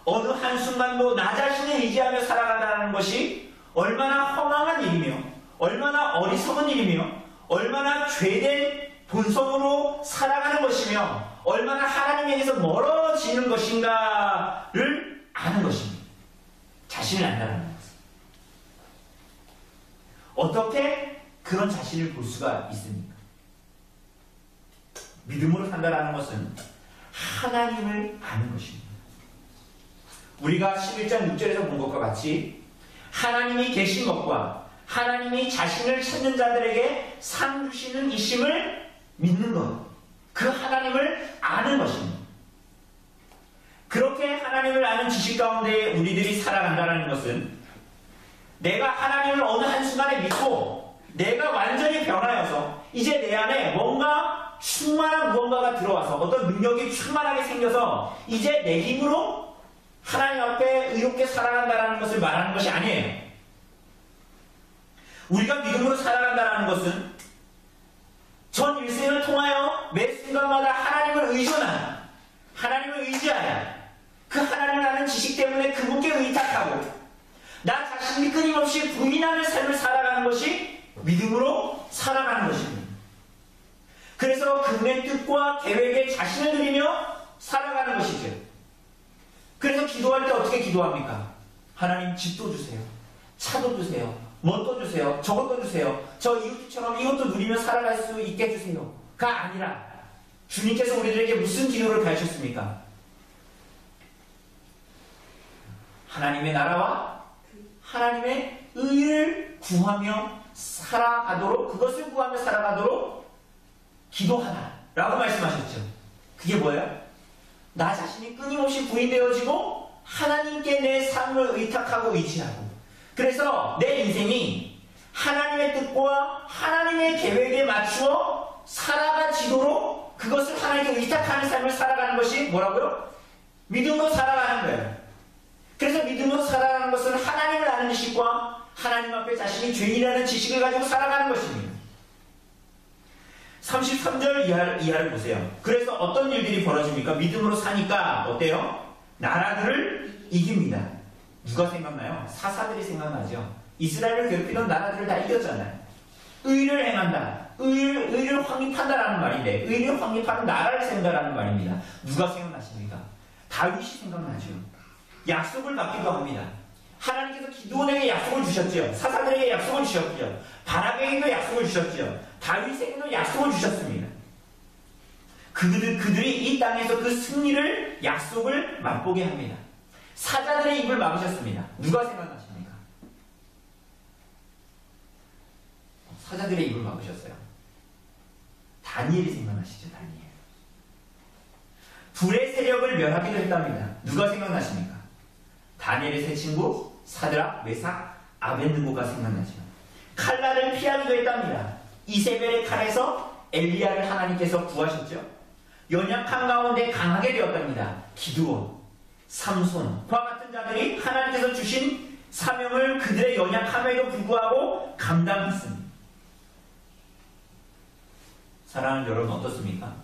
어느 한순간도 나 자신을 의지하며 살아간다는 것이 얼마나 허망한 일이며 얼마나 어리석은 일이며 얼마나 죄된 본성으로 살아가는 것이며 얼마나 하나님에게서 멀어지는 것인가를 아는 것입니다. 자신을 안다는 것. 어떻게 그런 자신을 볼 수가 있습니까? 믿음으로 산다는 것은 하나님을 아는 것입니다. 우리가 11장 6절에서 본 것과 같이 하나님이 계신 것과 하나님이 자신을 찾는 자들에게 상 주시는 이심을 믿는 것, 그 하나님을 아는 것입니다. 그렇게 하나님을 아는 지식 가운데 우리들이 살아간다는 것은 내가 하나님을 어느 한순간에 믿고 내가 완전히 변하여서 이제 내 안에 뭔가 충만한 무언가가 들어와서 어떤 능력이 충만하게 생겨서 이제 내 힘으로 하나님 앞에 의롭게 살아간다는 것을 말하는 것이 아니에요. 우리가 믿음으로 살아간다는 것은 전 일생을 통하여 매 순간마다 하나님을 의존하는, 하나님을 의지하여 그 하나님을 아는 지식 때문에 그분께 의탁하고 나 자신이 끊임없이 부인하는 삶을 살아가는 것이 믿음으로 살아가는 것입니다. 그래서 그분의 뜻과 계획에 자신을 드리며 살아가는 것이죠. 그래서 기도할 때 어떻게 기도합니까? 하나님 집도 주세요. 차도 주세요. 뭣도 주세요. 저것도 주세요. 저 이웃처럼 이것도 누리며 살아갈 수 있게 해주세요. 가 아니라 주님께서 우리들에게 무슨 기도를 가르쳤습니까? 하나님의 나라와 하나님의 의를 구하며 살아가도록, 그것을 구하며 살아가도록 기도하라 라고 말씀하셨죠. 그게 뭐예요? 나 자신이 끊임없이 부인되어지고 하나님께 내 삶을 의탁하고 의지하고, 그래서 내 인생이 하나님의 뜻과 하나님의 계획에 맞추어 살아가지도록 그것을 하나님께 의탁하는 삶을 살아가는 것이 뭐라고요? 믿음으로 살아가는 거예요. 그래서 믿음으로 살아가는 것은 하나님을 아는 지식과 하나님 앞에 자신이 죄인이라는 지식을 가지고 살아가는 것입니다. 33절 이하를 보세요. 그래서 어떤 일들이 벌어집니까? 믿음으로 사니까 어때요? 나라들을 이깁니다. 누가 생각나요? 사사들이 생각나죠. 이스라엘을 괴롭히던 나라들을 다 이겼잖아요. 의를 행한다. 의를 확립한다라는 말인데 의를 확립하는 나라를 세운다라는 말입니다. 누가 생각나십니까? 다윗이 생각나죠. 약속을 받기도 합니다. 하나님께서 기드온에게 약속을 주셨죠. 사사들에게 약속을 주셨죠. 바락에게도 약속을 주셨죠. 다윗에게도 약속을 주셨습니다. 그들이 이 땅에서 그 승리를, 약속을 맛보게 합니다. 사자들의 입을 막으셨습니다. 누가 생각나십니까? 사자들의 입을 막으셨어요. 다니엘이 생각나시죠. 다니엘. 불의 세력을 멸하기도 했답니다. 누가 생각나십니까? 다니엘의 세 친구 사드락, 메삭, 아벤느고가 생각나죠. 칼날을 피하기도 했답니다. 이세벨의 칼에서 엘리야를 하나님께서 구하셨죠. 연약한 가운데 강하게 되었답니다. 기드온, 삼손과 같은 자들이 하나님께서 주신 사명을 그들의 연약함에도 불구하고 감당했습니다. 사랑하는 여러분 어떻습니까?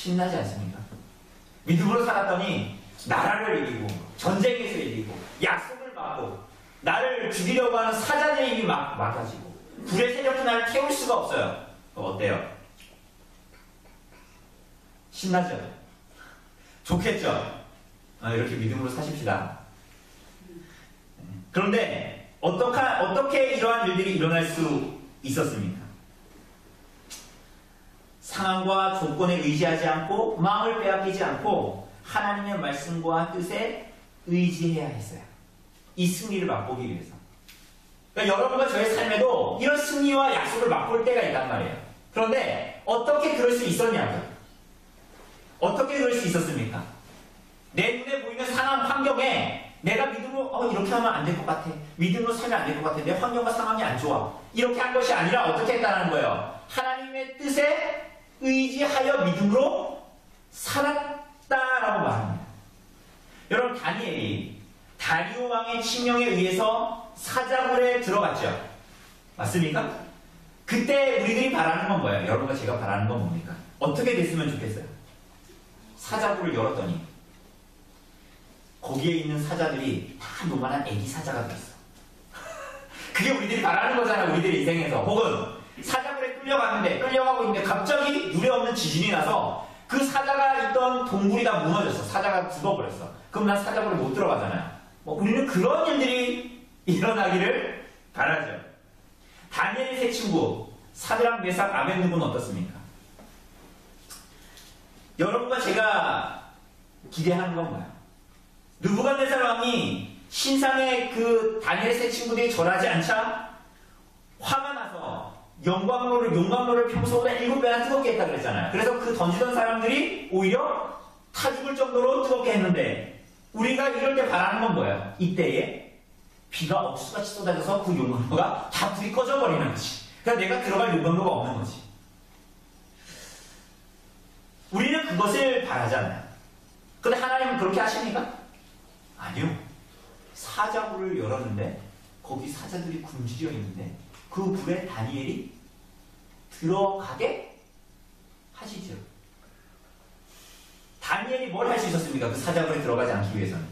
신나지 않습니까? 믿음으로 살았더니 나라를 이기고 전쟁에서 이기고 약속을 받고 나를 죽이려고 하는 사자들의 힘이 막아지고 불의 세력도 나를 태울 수가 없어요. 어때요? 신나죠? 좋겠죠? 이렇게 믿음으로 사십시다. 그런데 어떻게 이러한 일들이 일어날 수 있었습니까? 상황과 조건에 의지하지 않고 마음을 빼앗기지 않고 하나님의 말씀과 뜻에 의지해야 했어요. 이 승리를 맛보기 위해서. 그러니까 여러분과 저의 삶에도 이런 승리와 약속을 맛볼 때가 있단 말이에요. 그런데 어떻게 그럴 수 있었냐고요? 어떻게 그럴 수 있었습니까? 내 눈에 보이는 상황, 환경에 내가 믿음으로 이렇게 하면 안 될 것 같아. 믿음으로 살면 안 될 것 같아. 내 환경과 상황이 안 좋아. 이렇게 한 것이 아니라 어떻게 했다는 거예요? 하나님의 뜻에 의지하여 믿음으로 살았다라고 말합니다. 여러분, 다니엘이 다리오 왕의 칙령에 의해서 사자굴에 들어갔죠. 맞습니까? 그때 우리들이 바라는 건 뭐예요? 여러분과 제가 바라는 건 뭡니까? 어떻게 됐으면 좋겠어요? 사자굴을 열었더니 거기에 있는 사자들이 다 요만한 애기 사자가 됐어. 그게 우리들이 바라는 거잖아, 우리들의 인생에서. 혹은 사자굴에 끌려가고 있는데 갑자기 유례없는 지진이 나서 그 사자가 있던 동굴이 다 무너졌어. 사자가 죽어버렸어. 그럼 난 사자굴에 못 들어가잖아요. 우리는 그런 일들이 일어나기를 바라죠. 다니엘의 세 친구 사드락, 메삭, 아벤느고는 어떻습니까? 여러분과 제가 기대하는 건 뭐예요? 느부갓네살 왕이 신상의 그 다니엘의 세 친구들이 절하지 않자 화가 나서 용광로를 평소보다 7배나 뜨겁게 했다 그랬잖아요. 그래서 그 던지던 사람들이 오히려 타 죽을 정도로 뜨겁게 했는데 우리가 이럴 때 바라는 건 뭐예요? 이때에 비가 억수같이 쏟아져서 그 용광로가 다 불이 꺼져버리는 거지. 그러니까 내가 들어갈 용광로가 없는 거지. 우리는 그것을 바라잖아요. 근데 하나님은 그렇게 하십니까? 아니요. 사자굴을 열었는데 거기 사자들이 굶주려 있는데 그 불에 다니엘이 들어가게 하시죠. 다니엘이 뭘 할 수 있었습니까? 그 사자굴에 들어가지 않기 위해서는.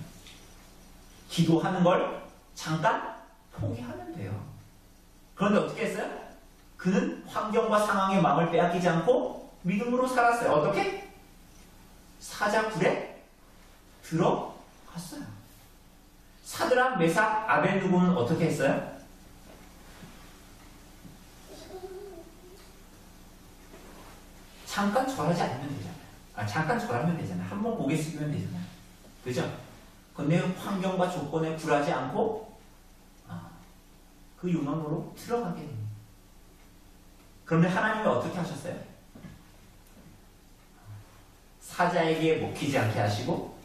기도하는 걸 잠깐 포기하면 돼요. 그런데 어떻게 했어요? 그는 환경과 상황의 마음을 빼앗기지 않고 믿음으로 살았어요. 어떻게? 사자굴에 들어갔어요. 사드락, 메삭, 아벤느고는 어떻게 했어요? 잠깐 절하지 않으면 되잖아요. 잠깐 절하면 되잖아요. 한번 고개 숙이면 되잖아요. 그죠? 근데 환경과 조건에 굴하지 않고 그 용광로로 들어가게 됩니다. 그런데 하나님이 어떻게 하셨어요? 사자에게 먹히지 않게 하시고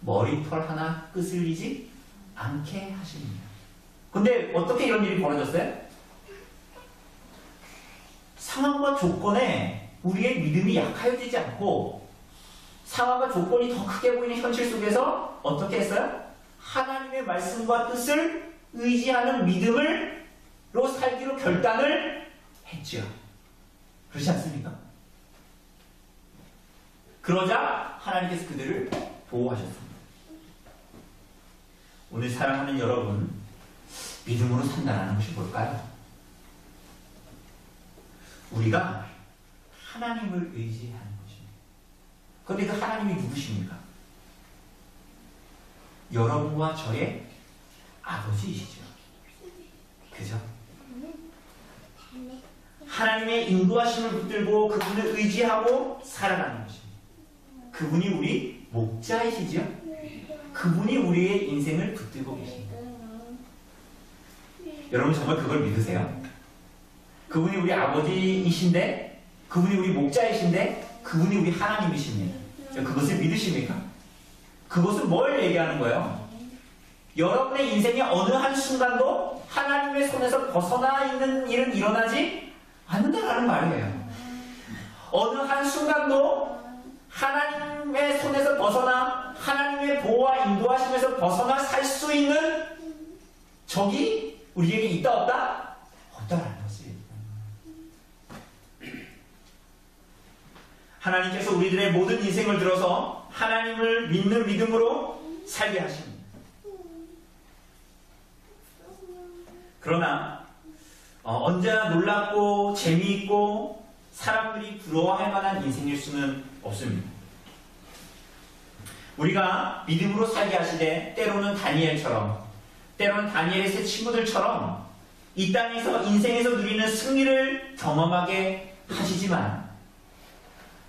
머리털 하나 끄슬리지 않게 하십니다. 근데 어떻게 이런 일이 벌어졌어요? 상황과 조건에 우리의 믿음이 약하여지지 않고 상황과 조건이 더 크게 보이는 현실 속에서 어떻게 했어요? 하나님의 말씀과 뜻을 의지하는 믿음으로 살기로 결단을 했죠. 그렇지 않습니까? 그러자 하나님께서 그들을 보호하셨습니다. 오늘 사랑하는 여러분, 믿음으로 산다는 것이 뭘까요? 우리가 하나님을 의지하는 것입니다. 그런데 그 하나님이 누구십니까? 여러분과 저의 아버지이시죠. 그죠? 하나님의 인도하심을 붙들고 그분을 의지하고 살아가는 것입니다. 그분이 우리 목자이시죠? 그분이 우리의 인생을 붙들고 계십니다. 여러분 정말 그걸 믿으세요? 그분이 우리 아버지이신데, 그분이 우리 목자이신데, 그분이 우리 하나님이십니다. 그것을 믿으십니까? 그것은 뭘 얘기하는 거예요? 여러분의 인생의 어느 한순간도 하나님의 손에서 벗어나 있는 일은 일어나지 않는다라는 말이에요. 어느 한순간도 하나님의 손에서 벗어나 하나님의 보호와 인도하심에서 벗어나 살 수 있는 적이 우리에게 있다 없다? 없다라는 것이에요. 하나님께서 우리들의 모든 인생을 들어서 하나님을 믿는 믿음으로 살게 하십니다. 그러나 언제나 놀랍고 재미있고 사람들이 부러워할 만한 인생일 수는 없습니다. 우리가 믿음으로 살게 하시되 때로는 다니엘처럼, 때로는 다니엘의 세 친구들처럼 이 땅에서 인생에서 누리는 승리를 경험하게 하시지만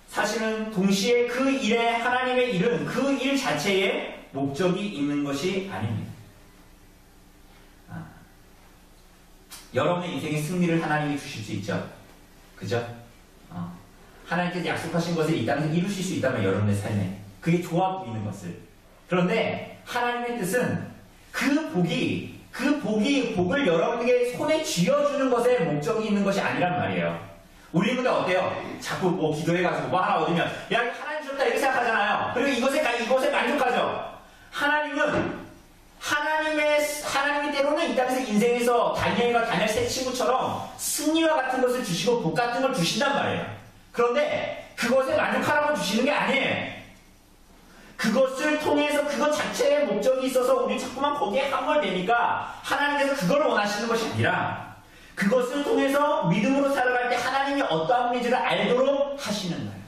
사실은 동시에 그 일에 하나님의 일은 그 일 자체에 목적이 있는 것이 아닙니다. 여러분의 인생의 승리를 하나님이 주실 수 있죠. 그죠? 하나님께서 약속하신 것을 이 땅에서 이루실 수 있다면 여러분의 삶에 그게 좋아 보이는 것을. 그런데 하나님의 뜻은 그 복을 여러분에게 손에 쥐어주는 것에 목적이 있는 것이 아니란 말이에요. 우리는 근데 어때요? 자꾸 뭐 기도해가지고 뭐 하나 얻으면 야 하나님 줬다 이렇게 생각하잖아요. 그리고 이것에 만족하죠. 하나님이 때로는 이 땅에서 인생에서 다니엘과 다니엘 세 친구처럼 승리와 같은 것을 주시고 복 같은 걸 주신단 말이에요. 그런데 그것에 만족하라고 주시는 게 아니에요. 그것을 통해서 그것 자체의 목적이 있어서 우리 자꾸만 거기에 함몰되니까 하나님께서 그걸 원하시는 것이 아니라 그것을 통해서 믿음으로 살아갈 때 하나님이 어떠한 분인지를 알도록 하시는 거예요.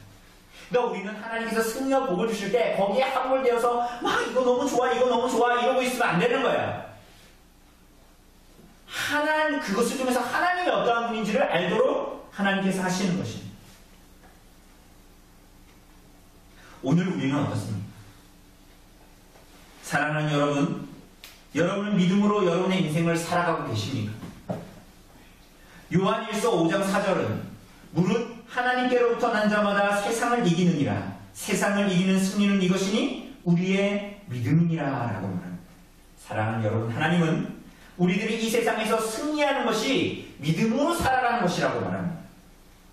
그러니까 우리는 하나님께서 승리와 복을 주실 때 거기에 함몰되어서 막 이거 너무 좋아 이러고 있으면 안 되는 거예요. 그것을 통해서 하나님이 어떠한 분인지를 알도록 하나님께서 하시는 것입니다. 오늘 우리는 어떻습니까? 사랑하는 여러분, 여러분은 믿음으로 여러분의 인생을 살아가고 계십니까? 요한일서 5장 4절은 무릇 하나님께로부터 난 자마다 세상을 이기느니라. 세상을 이기는 승리는 이것이니 우리의 믿음이니라 라고 말합니다. 사랑하는 여러분, 하나님은 우리들이 이 세상에서 승리하는 것이 믿음으로 살아가는 것이라고 말합니다.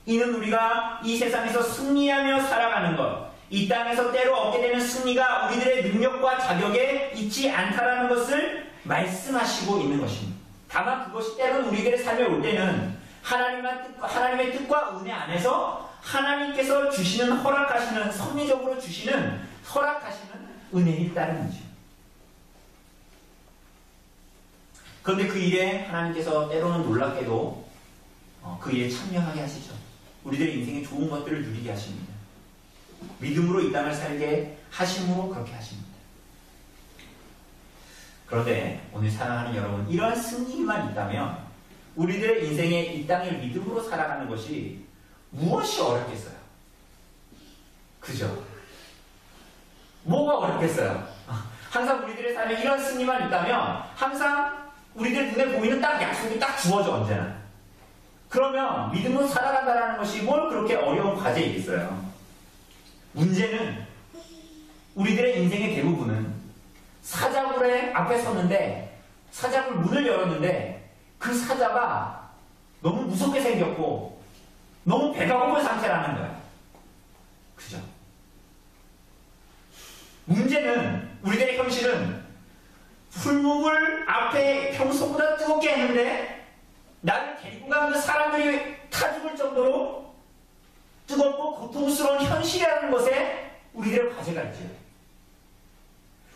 이는 우리가 이 세상에서 승리하며 살아가는 것, 이 땅에서 때로 얻게 되는 승리가 우리들의 능력과 자격에 있지 않다라는 것을 말씀하시고 있는 것입니다. 다만 그것이 때로는 우리들의 삶에 올 때는 하나님의 뜻과 은혜 안에서 하나님께서 주시는 허락하시는 섭리적으로 허락하시는 은혜에 따른 거죠. 그런데 그 일에 하나님께서 때로는 놀랍게도 그 일에 참여하게 하시죠. 우리들의 인생에 좋은 것들을 누리게 하십니다. 믿음으로 이 땅을 살게 하심으로 그렇게 하십니다. 그런데 오늘 사랑하는 여러분, 이러한 승리만 있다면 우리들의 인생에 이 땅을 믿음으로 살아가는 것이 무엇이 어렵겠어요? 그죠? 뭐가 어렵겠어요? 항상 우리들의 삶에 이런 승리만 있다면 항상 우리들 눈에 보이는 딱 약속이 딱 주어져 언제나. 그러면 믿음으로 살아간다는 것이 뭘 그렇게 어려운 과제이겠어요? 문제는 우리들의 인생의 대부분은 사자굴의 앞에 섰는데 사자굴 문을 열었는데 그 사자가 너무 무섭게 생겼고 너무 배가 고픈 상태라는 거야. 그죠? 문제는 우리들의 현실은 풀무불 앞에 평소보다 뜨겁게 했는데 나를 데리고 가는 사람들이 타 죽을 정도로 뜨겁고 고통스러운 현실이라는 것에 우리들의 과제가 있죠.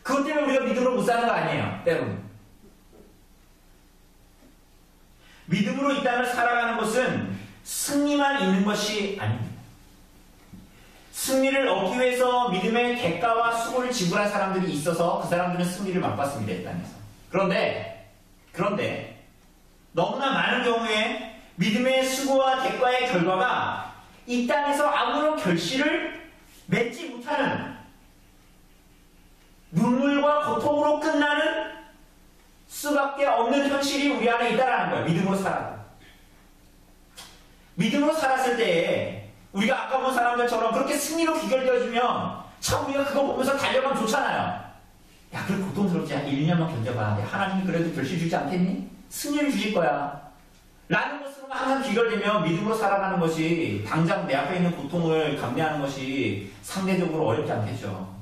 그것 때문에 우리가 믿음으로 못 사는 거 아니에요. 때로는. 믿음으로 이 땅을 살아가는 것은 승리만 있는 것이 아닙니다. 승리를 얻기 위해서 믿음의 대가와 수고를 지불한 사람들이 있어서 그 사람들은 승리를 맛봤습니다. 이 땅에서. 그런데 너무나 많은 경우에 믿음의 수고와 대가의 결과가 이 땅에서 아무런 결실을 맺지 못하는 눈물과 고통으로 끝나는 수밖에 없는 현실이 우리 안에 있다는 거예요. 믿음으로 살아가. 믿음으로 살았을 때에 우리가 아까 본 사람들처럼 그렇게 승리로 귀결되어주면 참 우리가 그거 보면서 달려가면 좋잖아요. 야, 그래 고통스럽지. 1년만 견뎌봐. 하나님이 그래도 결실 주지 않겠니? 승리를 주실 거야. 라는 것으로 항상 귀결되면 믿음으로 살아가는 것이 당장 내 앞에 있는 고통을 감내하는 것이 상대적으로 어렵지 않겠죠.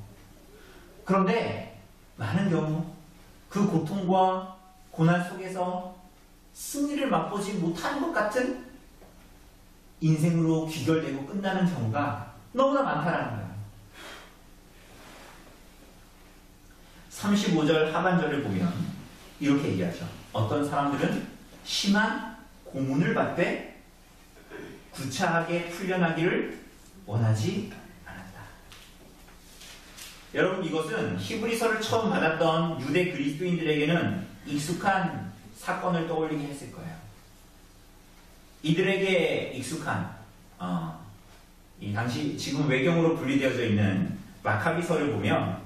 그런데 많은 경우 그 고통과 고난 속에서 승리를 맛보지 못하는 것 같은 인생으로 귀결되고 끝나는 경우가 너무나 많다라는 거예요. 35절 하반절을 보면 이렇게 얘기하죠. 어떤 사람들은 심한 고문을 받되 구차하게 풀려나기를 원하지 않았다. 여러분, 이것은 히브리서를 처음 받았던 유대 그리스도인들에게는 익숙한 사건을 떠올리게 했을 거예요. 이들에게 익숙한 이 당시 지금 외경으로 분리되어져 있는 마카비서를 보면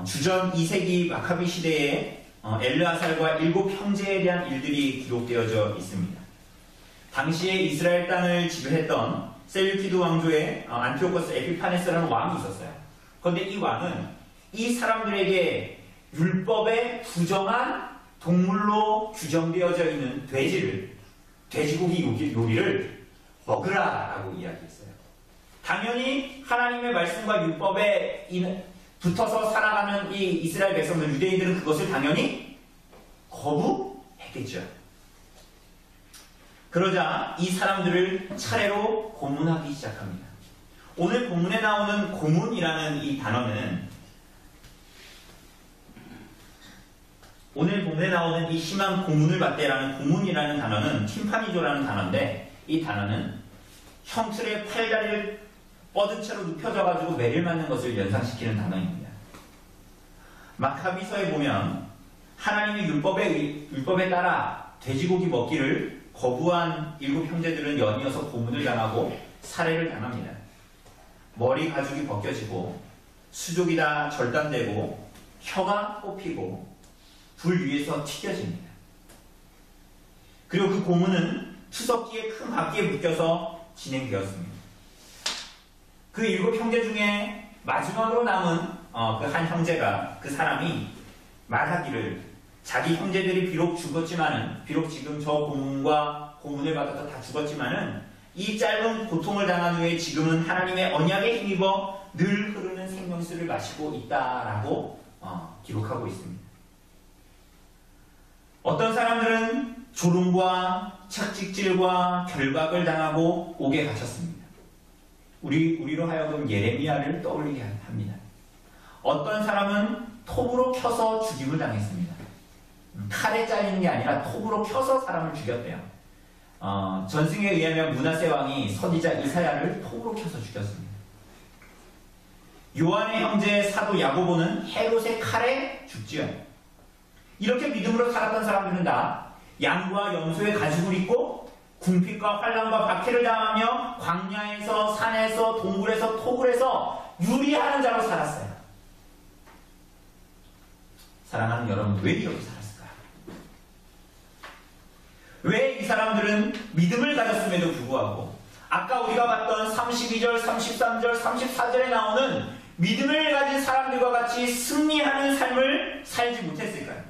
주전 2세기 마카비 시대에 엘르아살과 7 형제에 대한 일들이 기록되어져 있습니다. 당시에 이스라엘 땅을 지배했던 셀류키드 왕조의 안티오코스 에피파네스라는 왕이 있었어요. 그런데 이 왕은 이 사람들에게 율법에 부정한 동물로 규정되어져 있는 돼지고기 요리를 먹으라라고 이야기했어요. 당연히 하나님의 말씀과 율법에 붙어서 살아가는 이 이스라엘 백성들, 유대인들은 그것을 당연히 거부했겠죠. 그러자 이 사람들을 차례로 고문하기 시작합니다. 오늘 본문에 나오는 고문이라는 이 단어는, 오늘 본문에 나오는 이 심한 고문을 받대라는 고문이라는 단어는 팀파니조라는 단어인데, 이 단어는 형틀의 팔다리를 뻗은 채로 눕혀져가지고 매를 맞는 것을 연상시키는 단어입니다. 마카비서에 보면 하나님의 율법에 따라 돼지고기 먹기를 거부한 7 형제들은 연이어서 고문을 당하고 살해를 당합니다. 머리 가죽이 벗겨지고 수족이 다 절단되고 혀가 뽑히고 불 위에서 튀겨집니다. 그리고 그 고문은 투석기에 큰 바퀴에 묶여서 진행되었습니다. 그 7 형제 중에 마지막으로 남은 그 한 형제가, 그 사람이 말하기를, 자기 형제들이 비록 지금 저 고문을 받아서 다 죽었지만은 이 짧은 고통을 당한 후에 지금은 하나님의 언약에 힘입어 늘 흐르는 생명수를 마시고 있다라고 기록하고 있습니다. 어떤 사람들은 조롱과 착직질과 결박을 당하고 옥에 갇혔습니다. 우리로 하여금 예레미야를 떠올리게 합니다. 어떤 사람은 톱으로 켜서 죽임을 당했습니다. 칼에 잘리는 게 아니라 톱으로 켜서 사람을 죽였대요. 전승에 의하면 므낫세 왕이 선지자 이사야를 톱으로 켜서 죽였습니다. 요한의 형제 사도 야고보는 헤롯의 칼에 죽지요. 이렇게 믿음으로 살았던 사람들은 다 양과 염소의 가죽을 입고 궁핍과 환난과 박해를 당하며 광야에서, 산에서, 동굴에서, 토굴에서 유리하는 자로 살았어요. 사랑하는 여러분, 왜 이렇게 살았을까요? 왜 이 사람들은 믿음을 가졌음에도 불구하고 아까 우리가 봤던 32절, 33절, 34절에 나오는 믿음을 가진 사람들과 같이 승리하는 삶을 살지 못했을까요?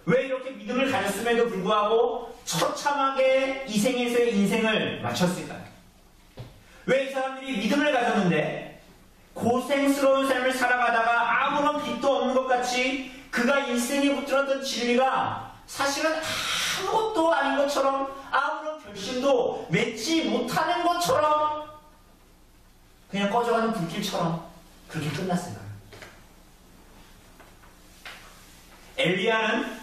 왜 이렇게 믿음을 가졌음에도 불구하고 처참하게 이 생에서의 인생을 마쳤을까요? 왜 이 사람들이 믿음을 가졌는데 고생스러운 삶을 살아가다가 아무런 빚도 없는 것 같이 그가 인생에 붙들었던 진리가 사실은 아무것도 아닌 것처럼, 아무런 결심도 맺지 못하는 것처럼, 그냥 꺼져가는 불길처럼 그렇게 끝났을까요? 엘리야는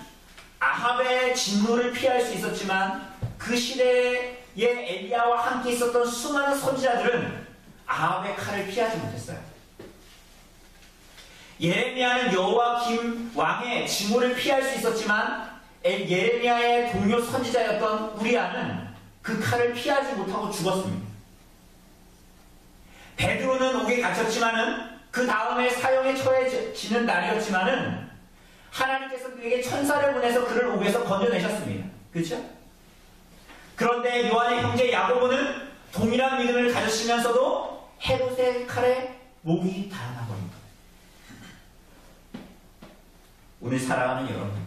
아합의 진노를 피할 수 있었지만 그 시대에 엘리야와 함께 있었던 수많은 선지자들은 아합의 칼을 피하지 못했어요. 예레미야는 여호와김 왕의 징후를 피할 수 있었지만 예레미야의 동료 선지자였던 우리아는 그 칼을 피하지 못하고 죽었습니다. 베드로는 옥에 갇혔지만은 그 다음에 사형에 처해지는 날이었지만은 하나님께서 그에게 천사를 보내서 그를 옥에서 건져내셨습니다. 그렇죠? 그런데 요한의 형제 야고보는 동일한 믿음을 가졌으면서도 헤롯의 칼에 목이 달아나버린 거예요. 오늘 살아가는 여러분,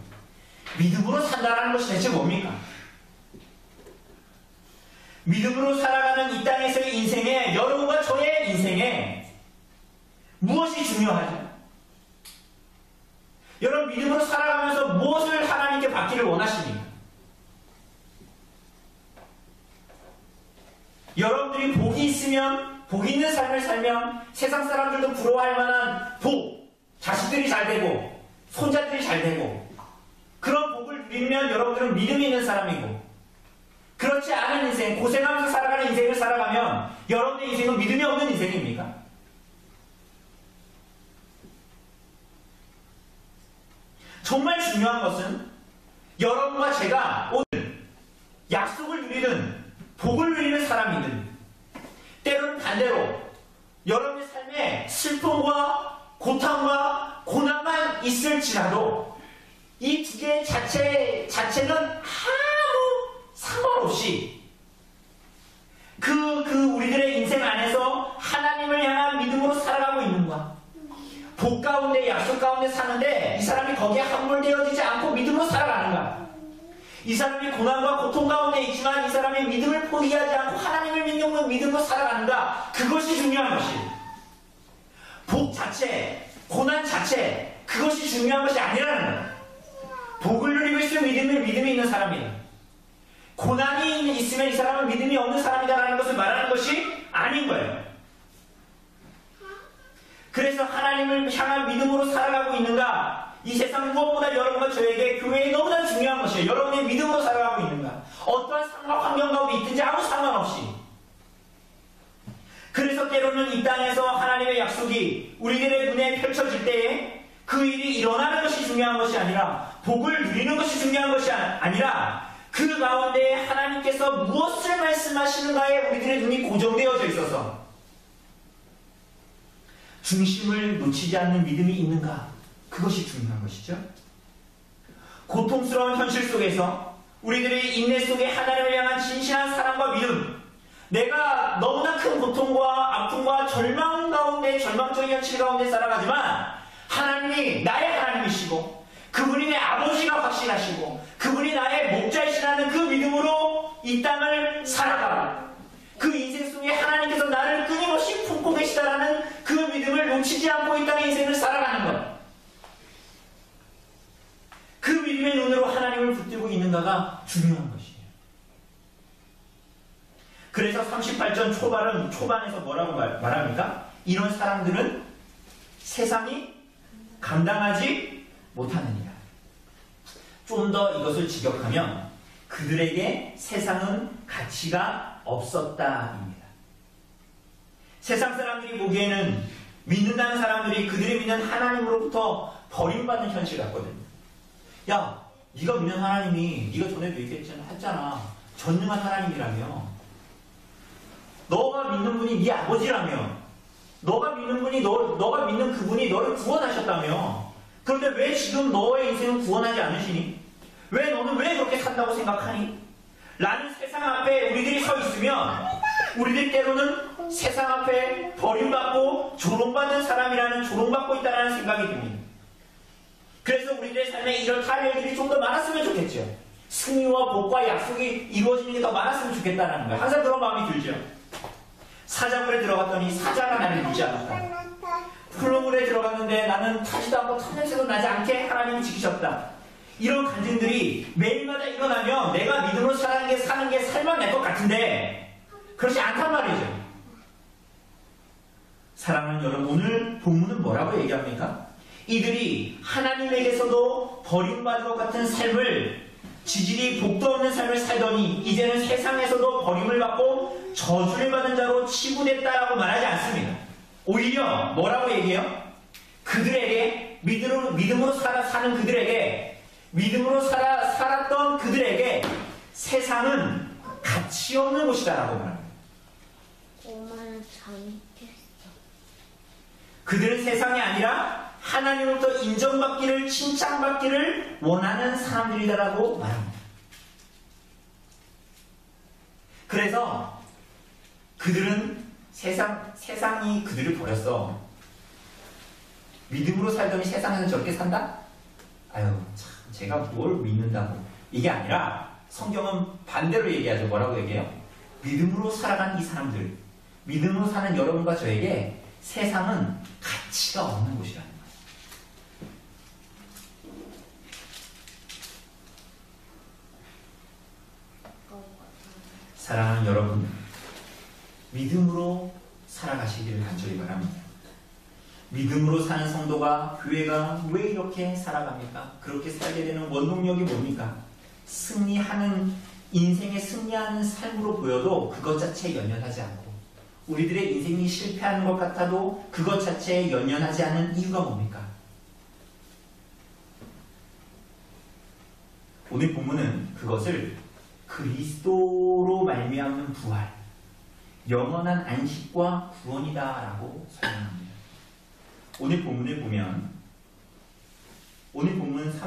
믿음으로 산다는 것이 대체 뭡니까? 믿음으로 살아가는 이 땅에서의 인생에, 여러분과 저의 인생에 무엇이 중요하죠? 여러분, 믿음으로 살아가면서 무엇을 하나님께 받기를 원하십니까? 여러분들이 복이 있으면, 복 있는 삶을 살면 세상 사람들도 부러워할 만한 복, 자식들이 잘 되고 손자들이 잘 되고 그런 복을 누리면 여러분들은 믿음이 있는 사람이고, 그렇지 않은 인생, 고생하면서 살아가는 인생을 살아가면 여러분의 인생은 믿음이 없는 인생입니까? 정말 중요한 것은 여러분과 제가 오늘 약속을 누리는, 복을 누리는 사람이든, 때로는 반대로 여러분의 삶에 슬픔과 고통과 고난만 있을지라도 이 두 개의 자체는 아무 상관없이 우리들의 인생 안에서 하나님을 향한 믿음으로 살아가고 있는가, 복 가운데 약속 가운데 사는데 이 사람이 거기에 함몰되어지지 않고 믿음으로 살아가는가, 이 사람이 고난과 고통 가운데 있지만 이 사람이 믿음을 포기하지 않고 하나님을 믿는 믿음으로 살아가는가, 그것이 중요한 것이에요. 복 자체, 고난 자체, 그것이 중요한 것이 아니라는 거예요. 복을 누리고 있으면 믿음이 있는 사람이다. 고난이 있으면 이 사람은 믿음이 없는 사람이다라는 것을 말하는 것이 아닌 거예요. 그래서 하나님을 향한 믿음으로 살아가고 있는가, 이 세상 무엇보다 여러분과 저에게 교회에 너무나 중요한 것이에요. 여러분의 믿음으로 살아가고 있는가, 어떠한 상황 환경 가운데 있든지 아무 상관없이. 그래서 때로는 이 땅에서 하나님의 약속이 우리들의 눈에 펼쳐질 때에 그 일이 일어나는 것이 중요한 것이 아니라, 복을 누리는 것이 중요한 것이 아니라, 그 가운데 하나님께서 무엇을 말씀하시는가에 우리들의 눈이 고정되어져 있어서 중심을 놓치지 않는 믿음이 있는가, 그것이 중요한 것이죠. 고통스러운 현실 속에서 우리들의 인내 속에 하나님을 향한 진실한 사랑과 믿음, 내가 너무나 큰 고통과 아픔과 절망 가운데, 절망적인 현실 가운데 살아가지만 하나님이 나의 하나님이시고 그분이 내 아버지가 확신하시고 그분이 나의 목자이시라는 그 믿음으로 이 땅을 살아가라, 그 인생 속에 하나님께서 나를 끊임없이 품고 계시다라는 그 믿음을 놓치지 않고 이 땅의 인생을 살아가는 것, 그 믿음의 눈으로 하나님을 붙들고 있는가가 중요한 것이에요. 그래서 38전 초반에서 뭐라고 말합니까? 이런 사람들은 세상이 감당하지 못하느니라. 좀 더 이것을 직역하면 그들에게 세상은 가치가 없었다입니다. 세상 사람들이 보기에는 믿는다는 사람들이 그들이 믿는 하나님으로부터 버림받는 현실 같거든요. 야, 네가 믿는 하나님이, 네가 전에도 얘기했잖아, 전능한 하나님이라며, 너가 믿는 분이 네 아버지라며, 너가 믿는 분이 너가 믿는 그분이 너를 구원하셨다며, 그런데 왜 지금 너의 인생은 구원하지 않으시니? 너는 왜 그렇게 산다고 생각하니? 라는 세상 앞에 우리들이 서 있으면 우리들 때로는 세상 앞에 버림받고 조롱받는 사람이라는, 조롱받고 있다는 생각이 듭니다. 그래서 우리들의 삶에 이런 일들이 좀 더 많았으면 좋겠죠. 승리와 복과 약속이 이루어지는 게 더 많았으면 좋겠다는 거예요. 항상 그런 마음이 들죠. 사자굴에 들어갔더니 사자가 나를 믿지 않았다. 풀무불에 들어갔는데 나는 타지도 않고 탐냄새도 나지 않게 하나님이 지키셨다. 이런 간증들이 매일마다 일어나면 내가 믿음으로 사는 게 살만 날 것 같은데 그렇지 않단 말이죠. 사랑하는 여러분, 오늘 본문은 뭐라고 얘기합니까? 이들이 하나님에게서도 버림받은 것 같은 삶을, 지질이 복도 없는 삶을 살더니 이제는 세상에서도 버림을 받고 저주를 받은 자로 치부됐다라고 말하지 않습니다. 오히려 뭐라고 얘기해요? 그들에게, 믿음으로 사는 그들에게, 믿음으로 살았던 그들에게 세상은 가치 없는 곳이다라고 말합니다. 엄마는 잘못했어. 그들은 세상이 아니라 하나님으로부터 인정받기를, 칭찬받기를 원하는 사람들이다라고 말합니다. 그래서 그들은 세상이 그들을 버렸어. 믿음으로 살더니 세상에서 저렇게 산다? 아유, 참, 제가 뭘 믿는다고. 이게 아니라 성경은 반대로 얘기하죠. 뭐라고 얘기해요? 믿음으로 살아간 이 사람들, 믿음으로 사는 여러분과 저에게 세상은 가치가 없는 곳이라는 거예요. 사랑하는 여러분, 믿음으로 살아가시기를 간절히 바랍니다. 믿음으로 사는 성도가, 교회가 왜 이렇게 살아갑니까? 그렇게 살게 되는 원동력이 뭡니까? 승리하는, 인생에 승리하는 삶으로 보여도 그것 자체에 연연하지 않고, 우리들의 인생이 실패하는 것 같아도 그것 자체에 연연하지 않은 이유가 뭡니까? 오늘 본문은 그것을 그리스도로 말미암는 부활, 영원한 안식과 구원이다 라고 설명합니다. 오늘 본문을 보면, 오늘 본문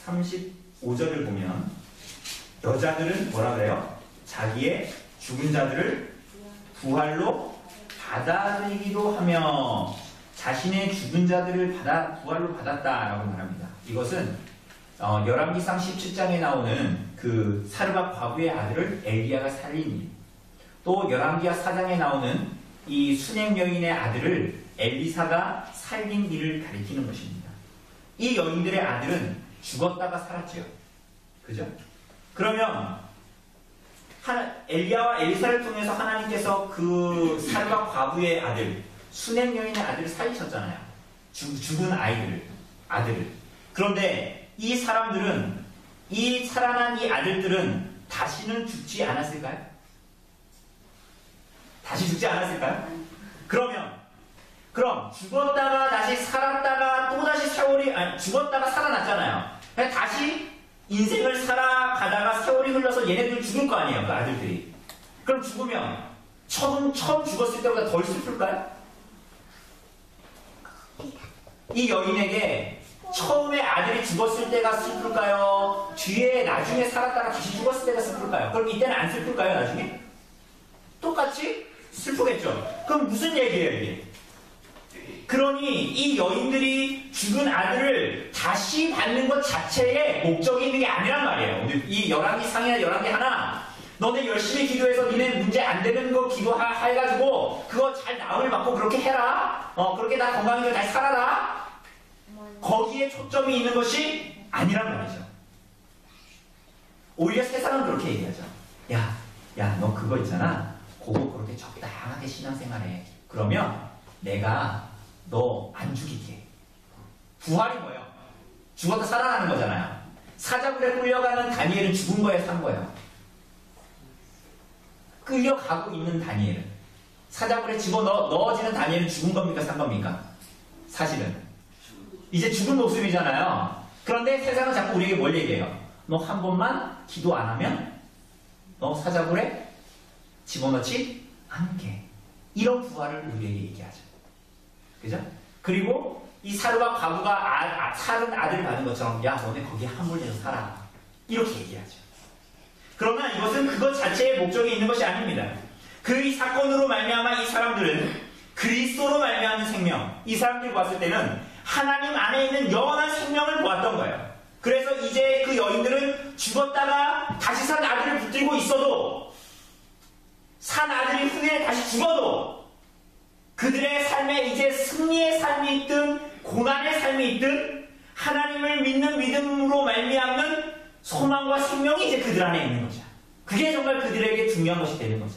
35절을 보면 여자들은 뭐라 그래요? 자기의 죽은 자들을 부활로 받아들이기도 하며 자신의 죽은 자들을 부활로 받았다라고 말합니다. 이것은 열왕기상 17장에 나오는 그 사르밧 과부의 아들을 엘리야가 살린 일, 또 열왕기하 4장에 나오는 이 수냄 여인의 아들을 엘리사가 살린 일을 가리키는 것입니다. 이 여인들의 아들은 죽었다가 살았죠. 그죠? 그러면 엘리야와 엘리사를 통해서 하나님께서 그 사르밧 과부의 아들, 수냄 여인의 아들을 살리셨잖아요. 죽은 아들을. 그런데 이 사람들은, 이 살아난 이 아들들은 다시는 죽지 않았을까요? 다시 죽지 않았을까요? 그럼 죽었다가 다시 살았다가 또 다시 죽었다가 살아났잖아요. 다시 인생을 살아가다가 세월이 흘러서 얘네들 죽을 거 아니에요, 그 아들들이. 그럼 죽으면 처음 죽었을 때보다 덜 슬플까요? 이 여인에게 처음에 아들이 죽었을 때가 슬플까요? 뒤에 나중에 살았다가 다시 죽었을 때가 슬플까요? 그럼 이때는 안 슬플까요, 나중에? 똑같이 슬프겠죠. 그럼 무슨 얘기예요, 이게? 그러니 이 여인들이 죽은 아들을 다시 받는 것 자체에 목적이 있는 게 아니란 말이에요. 이 열왕기상이나 열왕기 하나, 너네 열심히 기도해서 니네 문제 안 되는 거 기도해가지고 그거 잘 나음을 받고 그렇게 해라. 그렇게 다 건강하게 다시 살아라. 거기에 초점이 있는 것이 아니란 말이죠. 오히려 세상은 그렇게 얘기하죠. 야, 너 그거 있잖아. 그거 그렇게 적당하게 신앙생활해. 그러면 내가 너 안 죽이게. 부활이 뭐예요? 죽었다 살아나는 거잖아요. 사자굴에 끌려가는 다니엘은 죽은 거예요, 산 거예요? 끌려가고 있는 다니엘은, 사자굴에 넣어지는 다니엘은 죽은 겁니까, 산 겁니까? 사실은 이제 죽은 모습이잖아요. 그런데 세상은 자꾸 우리에게 뭘 얘기해요? 너 한 번만 기도 안 하면 너 사자굴에 집어넣지 않게. 이런 부활을 우리에게 얘기하죠. 그죠? 그리고 이 사르밧 과부가 살은 아들을 받은 것처럼, 야, 너네 거기에 함몰돼서 살아. 이렇게 얘기하죠. 그러나 이것은 그것 자체의 목적이 있는 것이 아닙니다. 그 이 사건으로 말미암아 이 사람들은 그리스도로 말미암는 생명, 이 사람들이 봤을 때는 하나님 안에 있는 영원한 생명을 보았던 거예요. 그래서 이제 그 여인들은 죽었다가 다시 산 아들을 붙들고 있어도, 산 아들이 후에 다시 죽어도 그들의 삶에 이제 승리의 삶이 있든 고난의 삶이 있든 하나님을 믿는 믿음으로 말미암는 소망과 생명이 이제 그들 안에 있는 거죠. 그게 정말 그들에게 중요한 것이 되는 거죠.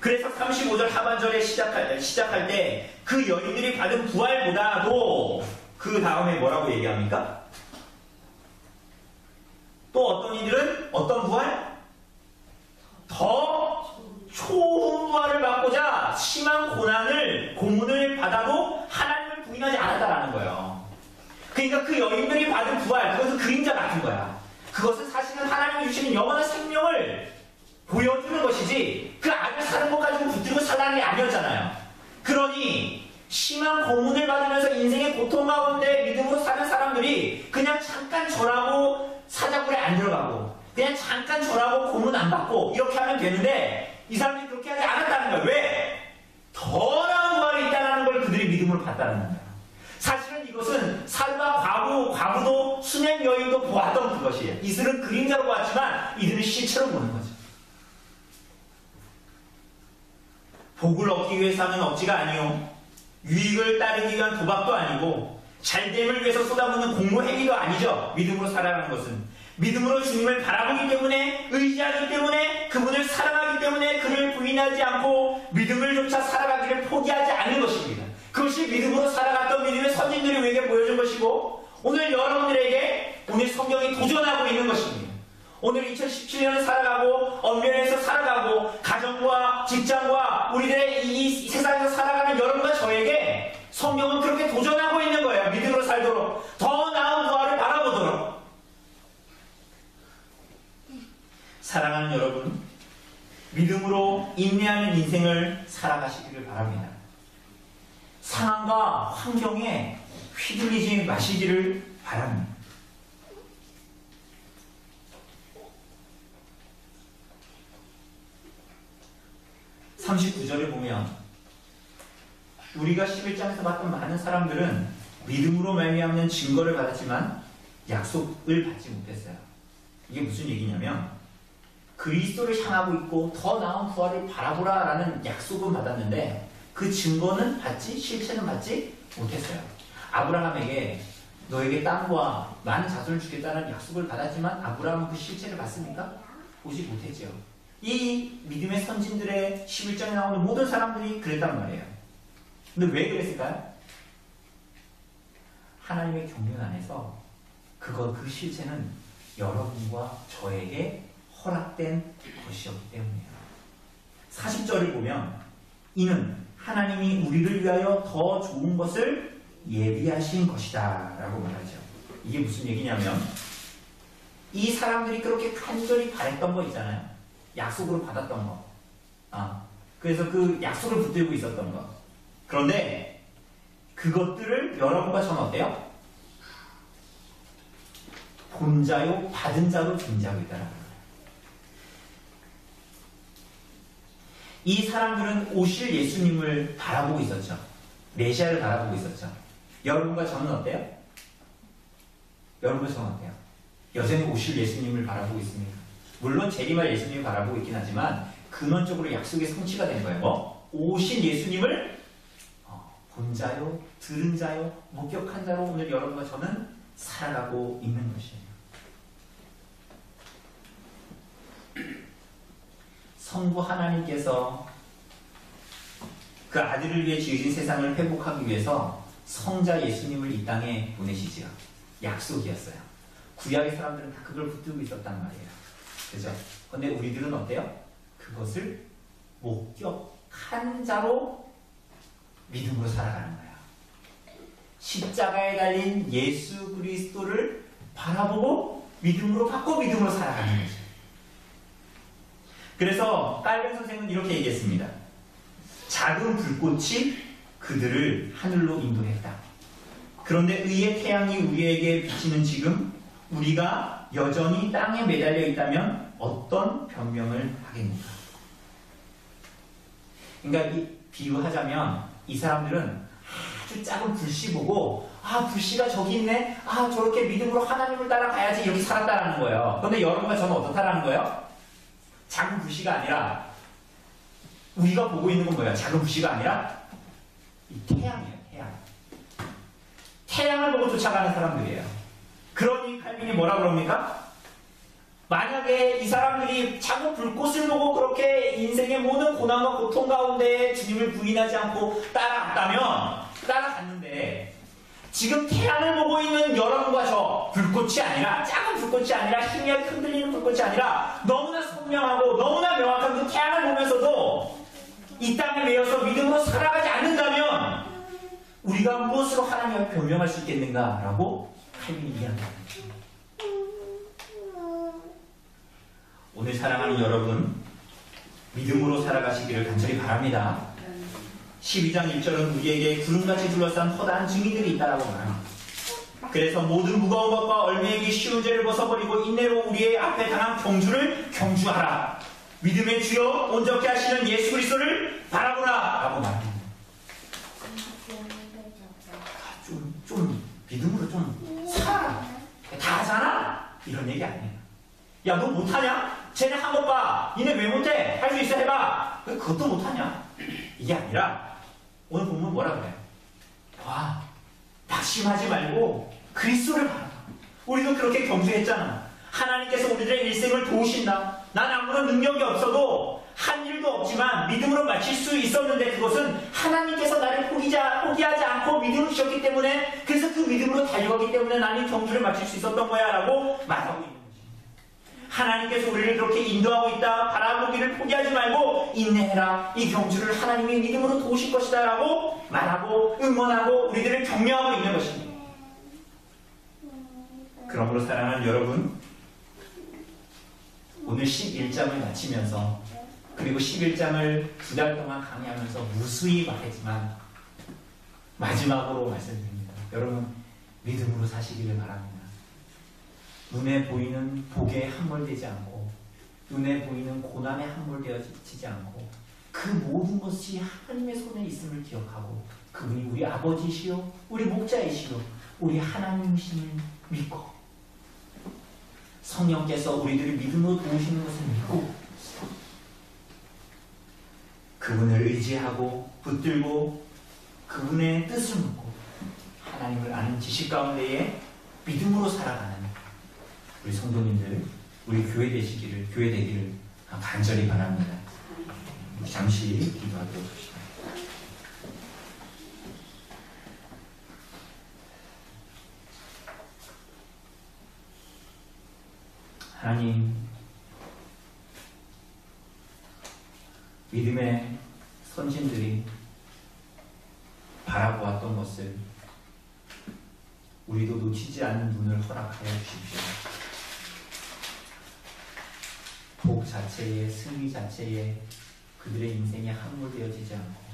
그래서 35절 하반절에 시작할 때 그 여인들이 받은 부활보다도 그 다음에 뭐라고 얘기합니까? 또 어떤 이들은 어떤 부활? 더 좋은 부활을 받고자 심한 고문을 받아도 하나님을 부인하지 않았다라는 거예요. 그러니까 그 여인들이 받은 부활, 그것은 그림자 같은 거야. 그것은 사실은 하나님이 주시는 영원한 생명을 보여주는 것이지 그 아들 사는 것 가지고 붙들고 살라는 게 아니었잖아요. 그러니 심한 고문을 받으면서 인생의 고통 가운데 믿음으로 사는 사람들이 그냥 잠깐 절하고 사자굴에 안 들어가고 그냥 잠깐 절하고 고문 안 받고 이렇게 하면 되는데 이 사람들이 그렇게 하지 않았다는 거예요. 왜? 더 나은 부활이 있다는 걸 그들이 믿음으로 봤다는 거예요. 사실은 이것은 사르밧 과부도 수냄 여인도 보았던 그것이에요. 이들은 그림자로 보았지만 이들은 실체로 보는 거죠. 복을 얻기 위해서는 억지가 아니요, 유익을 따르기 위한 도박도 아니고 잘됨을 위해서 쏟아붓는 공로 행위도 아니죠. 믿음으로 살아가는 것은 믿음으로 주님을 바라보기 때문에, 의지하기 때문에, 그분을 사랑하기 때문에 그를 부인하지 않고 믿음을 조차 살아가기를 포기하지 않는 것입니다. 그것이 믿음으로 살아갔던 믿음의 선진들이 우리에게 보여준 것이고, 오늘 여러분들에게 오늘 성경이 도전하고 있는 것입니다. 오늘 2017년을 살아가고, 언면에서 살아가고, 가정과 직장과 우리들의 이 세상에서 살아가는 여러분과 저에게 성경은 그렇게 도전하고 있는 거예요. 믿음으로 살도록, 더 나은 부활을 바라보도록. 사랑하는 여러분, 믿음으로 인내하는 인생을 살아가시기를 바랍니다. 상황과 환경에 휘둘리지 마시기를 바랍니다. (39절에) 보면 우리가 11장에서 봤던 많은 사람들은 믿음으로 말미암는 증거를 받았지만 약속을 받지 못했어요. 이게 무슨 얘기냐면 그리스도를 향하고 있고 더 나은 부활을 바라보라 라는 약속은 받았는데 그 증거는 받지, 실체는 받지 못했어요. 아브라함에게 너에게 땅과 많은 자손을 주겠다는 약속을 받았지만 아브라함은 그 실체를 봤습니까? 보지 못했죠. 이 믿음의 선진들의 11장에 나오는 모든 사람들이 그랬단 말이에요. 근데 왜 그랬을까요? 하나님의 경륜 안에서 그 실체는 여러분과 저에게 허락된 것이었기 때문이에요. 40절을 보면 이는 하나님이 우리를 위하여 더 좋은 것을 예비하신 것이다 라고 말하죠. 이게 무슨 얘기냐면 이 사람들이 그렇게 간절히 바랬던 거 있잖아요. 약속으로 받았던 거. 그래서 그 약속을 붙들고 있었던 거. 그런데 그것들을 여러분과 저는 어때요? 본 자요 받은 자로 존재하고 있다는 거예요. 이 사람들은 오실 예수님을 바라보고 있었죠. 메시아를 바라보고 있었죠. 여러분과 저는 어때요? 여러분과 저는 어때요? 여전히 오실 예수님을 바라보고 있습니다. 물론 재림할 예수님을 바라보고 있긴 하지만 근원적으로 약속의 성취가 된 거예요. 뭐? 오신 예수님을 본 자요, 들은 자요, 목격한 자로 오늘 여러분과 저는 살아가고 있는 것이에요. 성부 하나님께서 그 아들을 위해 지으신 세상을 회복하기 위해서 성자 예수님을 이 땅에 보내시지요. 약속이었어요. 구약의 사람들은 다 그걸 붙들고 있었단 말이에요. 그죠? 근데 우리들은 어때요? 그것을 목격한 자로 믿음으로 살아가는 거예요. 십자가에 달린 예수 그리스도를 바라보고 믿음으로 받고 믿음으로 살아가는 거죠. 그래서 깔벤 선생은 이렇게 얘기했습니다. 작은 불꽃이 그들을 하늘로 인도했다. 그런데 의의 태양이 우리에게 비치는 지금 우리가 여전히 땅에 매달려 있다면 어떤 변명을 하겠는가? 그러니까 비유하자면 이 사람들은 아주 작은 불씨 보고 불씨가 저기 있네, 저렇게 믿음으로 하나님을 따라가야지 이렇게 살았다라는 거예요. 그런데 여러분과 저는 어떻다라는 거예요? 작은 불씨가 아니라 우리가 보고 있는 건 뭐예요? 작은 불씨가 아니라 이 태양이에요. 태양을 보고 쫓아가는 사람들이에요. 그러니 칼빈이 뭐라 그럽니까? 만약에 이 사람들이 작은 불꽃을 보고 그렇게 인생의 모든 고난과 고통 가운데 주님을 부인하지 않고 따라갔는데 지금 태양을 보고 있는 여러분과 저 불꽃이 아니라 작은 불꽃이 아니라 희미하게 흔들리는 불꽃이 아니라 너무나 선명하고 너무나 명확한 그 태양을 보면서도 이 땅에 매여서 믿음으로 살아가지 않는다면 우리가 무엇으로 하나님을 변명할 수 있겠는가라고 칼빈이 이야기합니다. 오늘 사랑하는 여러분, 믿음으로 살아가시기를 간절히 바랍니다. 12장 1절은 우리에게 구름같이 둘러싼 허다한 증인들이 있다라고 말합니다. 그래서 모든 무거운 것과 얼매이기 쉬운 죄를 벗어버리고 인내로 우리의 앞에 당한 경주를 경주하라. 믿음의 주여 온전케 하시는 예수 그리스도를 바라보라 라고 말합니다. 좀 믿음으로 좀 살아라. 다 하잖아? 이런 얘기 아니에요. 야, 너 못하냐? 쟤네 한 것 봐. 니네 왜 못해? 할 수 있어 해봐. 왜 그것도 못하냐? 이게 아니라 오늘 보면 뭐라 그래? 낙심하지 말고 그리스도를 바라봐. 우리도 그렇게 경주했잖아. 하나님께서 우리들의 일생을 도우신다. 난 아무런 능력이 없어도 한 일도 없지만 믿음으로 마칠 수 있었는데 그것은 하나님께서 나를 포기하지 않고 믿음을 주셨기 때문에, 그래서 그 믿음으로 달려가기 때문에 나는 경주를 마칠 수 있었던 거야 라고 말하고 있는 것입니다. 하나님께서 우리를 그렇게 인도하고 있다. 바라보기를 포기하지 말고 인내해라. 이 경주를 하나님이 믿음으로 도우실 것이다 라고 말하고 응원하고 우리들을 격려하고 있는 것입니다. 그러므로 사랑하는 여러분, 오늘 11장을 마치면서 그리고 11장을 2달 동안 강의하면서 무수히 말했지만 마지막으로 말씀드립니다. 여러분, 믿음으로 사시기를 바랍니다. 눈에 보이는 복에 함몰되지 않고 눈에 보이는 고난에 함몰되어지지 않고 그 모든 것이 하나님의 손에 있음을 기억하고 그분이 우리 아버지시요 우리 목자이시요 우리 하나님이심을 믿고 성령께서 우리들을 믿음으로 도우시는 것을 믿고 그분을 의지하고 붙들고 그분의 뜻을 묻고 하나님을 아는 지식 가운데에 믿음으로 살아가는 우리 성도님들, 우리 교회 되기를 간절히 바랍니다. 잠시 기도하도록 합시다. 하나님, 믿음의 선진들이 바라보았던 것을 우리도 놓치지 않는 눈을 허락하여 주십시오. 복 자체에, 승리 자체에 그들의 인생이 함몰되어지지 않고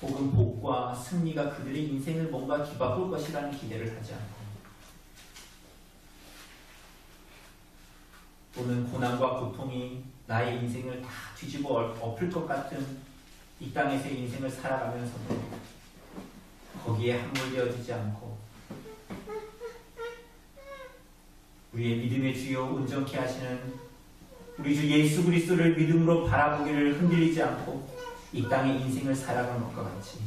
혹은 복과 승리가 그들의 인생을 뭔가 뒤바꿀 것이라는 기대를 하지 않고 또는 고난과 고통이 나의 인생을 다 뒤집어 엎을 것 같은 이 땅에서의 인생을 살아가면서도 거기에 함몰되어지지 않고 우리의 믿음의 주요 온전케 하시는 우리 주 예수 그리스도를 믿음으로 바라보기를 흔들리지 않고 이 땅의 인생을 살아가는 것과 같이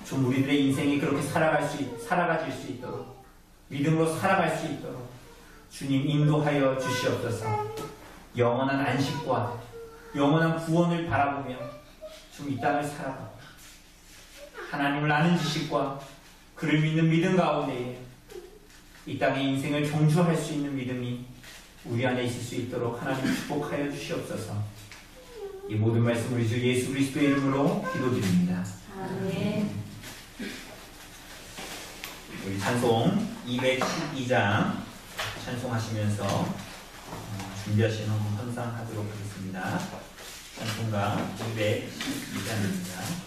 좀 우리들의 인생이 그렇게 살아가질 수 있도록 믿음으로 살아갈 수 있도록 주님 인도하여 주시옵소서. 영원한 안식과 영원한 구원을 바라보며 좀 이 땅을 살아가고 하나님을 아는 지식과 그를 믿는 믿음 가운데에 이 땅의 인생을 경주할 수 있는 믿음이 우리 안에 있을 수 있도록 하나님 축복하여 주시옵소서. 이 모든 말씀 우리 주 예수 그리스도의 이름으로 기도드립니다. 아멘. 우리 찬송 212장 찬송하시면서 준비하시는 헌상하도록 하겠습니다. 찬송가 212장입니다.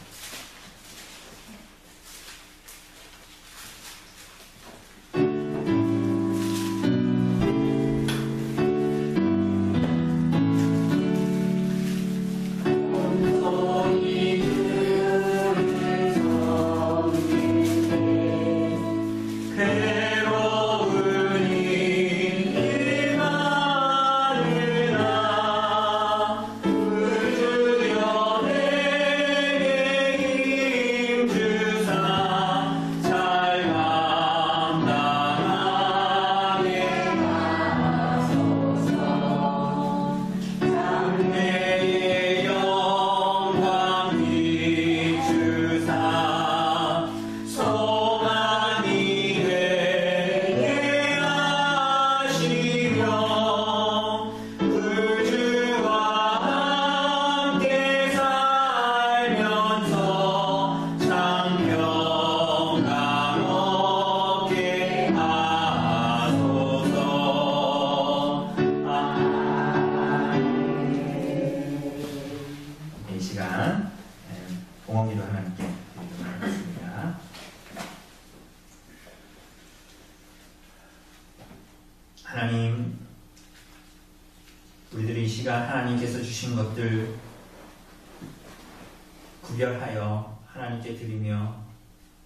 하나님, 우리들이 이 시간 하나님께서 주신 것들 구별하여 하나님께 드리며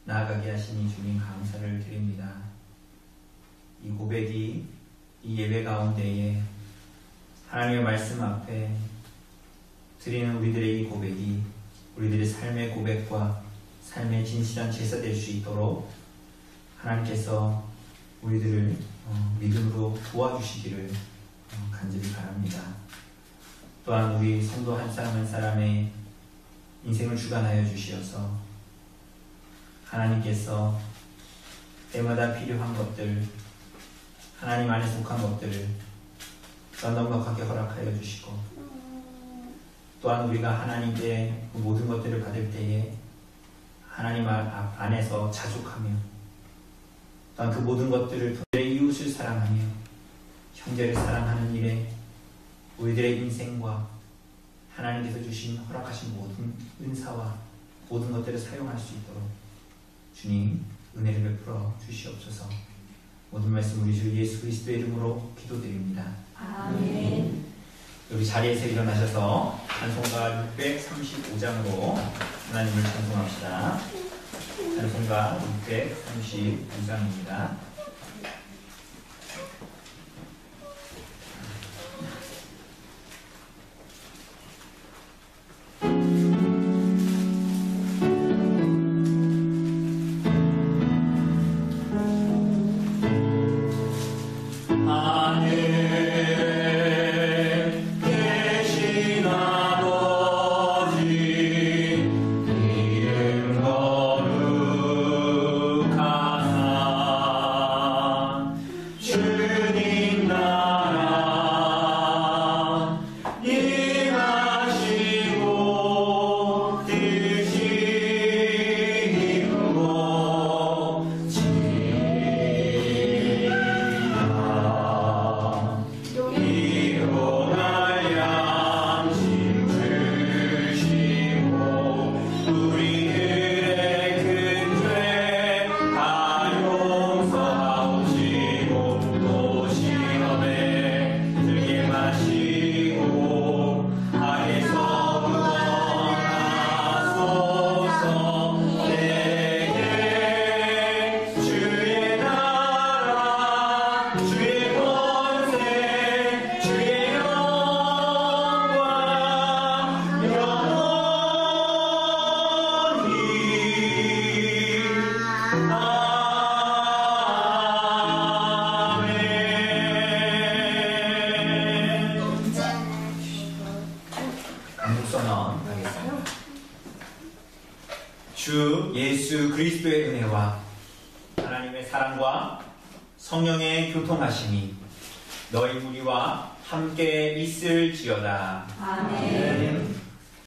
나아가게 하시니 주님 감사를 드립니다. 이 고백이 이 예배 가운데에 하나님의 말씀 앞에 드리는 우리들의 이 고백이 우리들의 삶의 고백과 삶의 진실한 제사 될 수 있도록 하나님께서 우리들을 믿음으로 도와주시기를 간절히 바랍니다. 또한 우리 성도 한 사람 한 사람의 인생을 주관하여 주시어서 하나님께서 때마다 필요한 것들, 하나님 안에 속한 것들을 또한 넉넉하게 허락하여 주시고, 또한 우리가 하나님께 그 모든 것들을 받을 때에 하나님 안에서 자족하며, 또한 그 모든 것들을 우리의 이웃을 사랑하며 형제를 사랑하는 일에 우리들의 인생과 하나님께서 주신 허락하신 모든 은사와 모든 것들을 사용할 수 있도록 주님 은혜를 베풀어 주시옵소서. 모든 말씀 우리 주 예수 그리스도의 이름으로 기도드립니다. 아멘. 우리 자리에서 일어나셔서 찬송가 635장으로 하나님을 찬송합시다. 찬송가 635장입니다. 주 예수 그리스도의 은혜와 하나님의 사랑과 성령의 교통하심이 너희 우리와 함께 있을지어다. 아멘.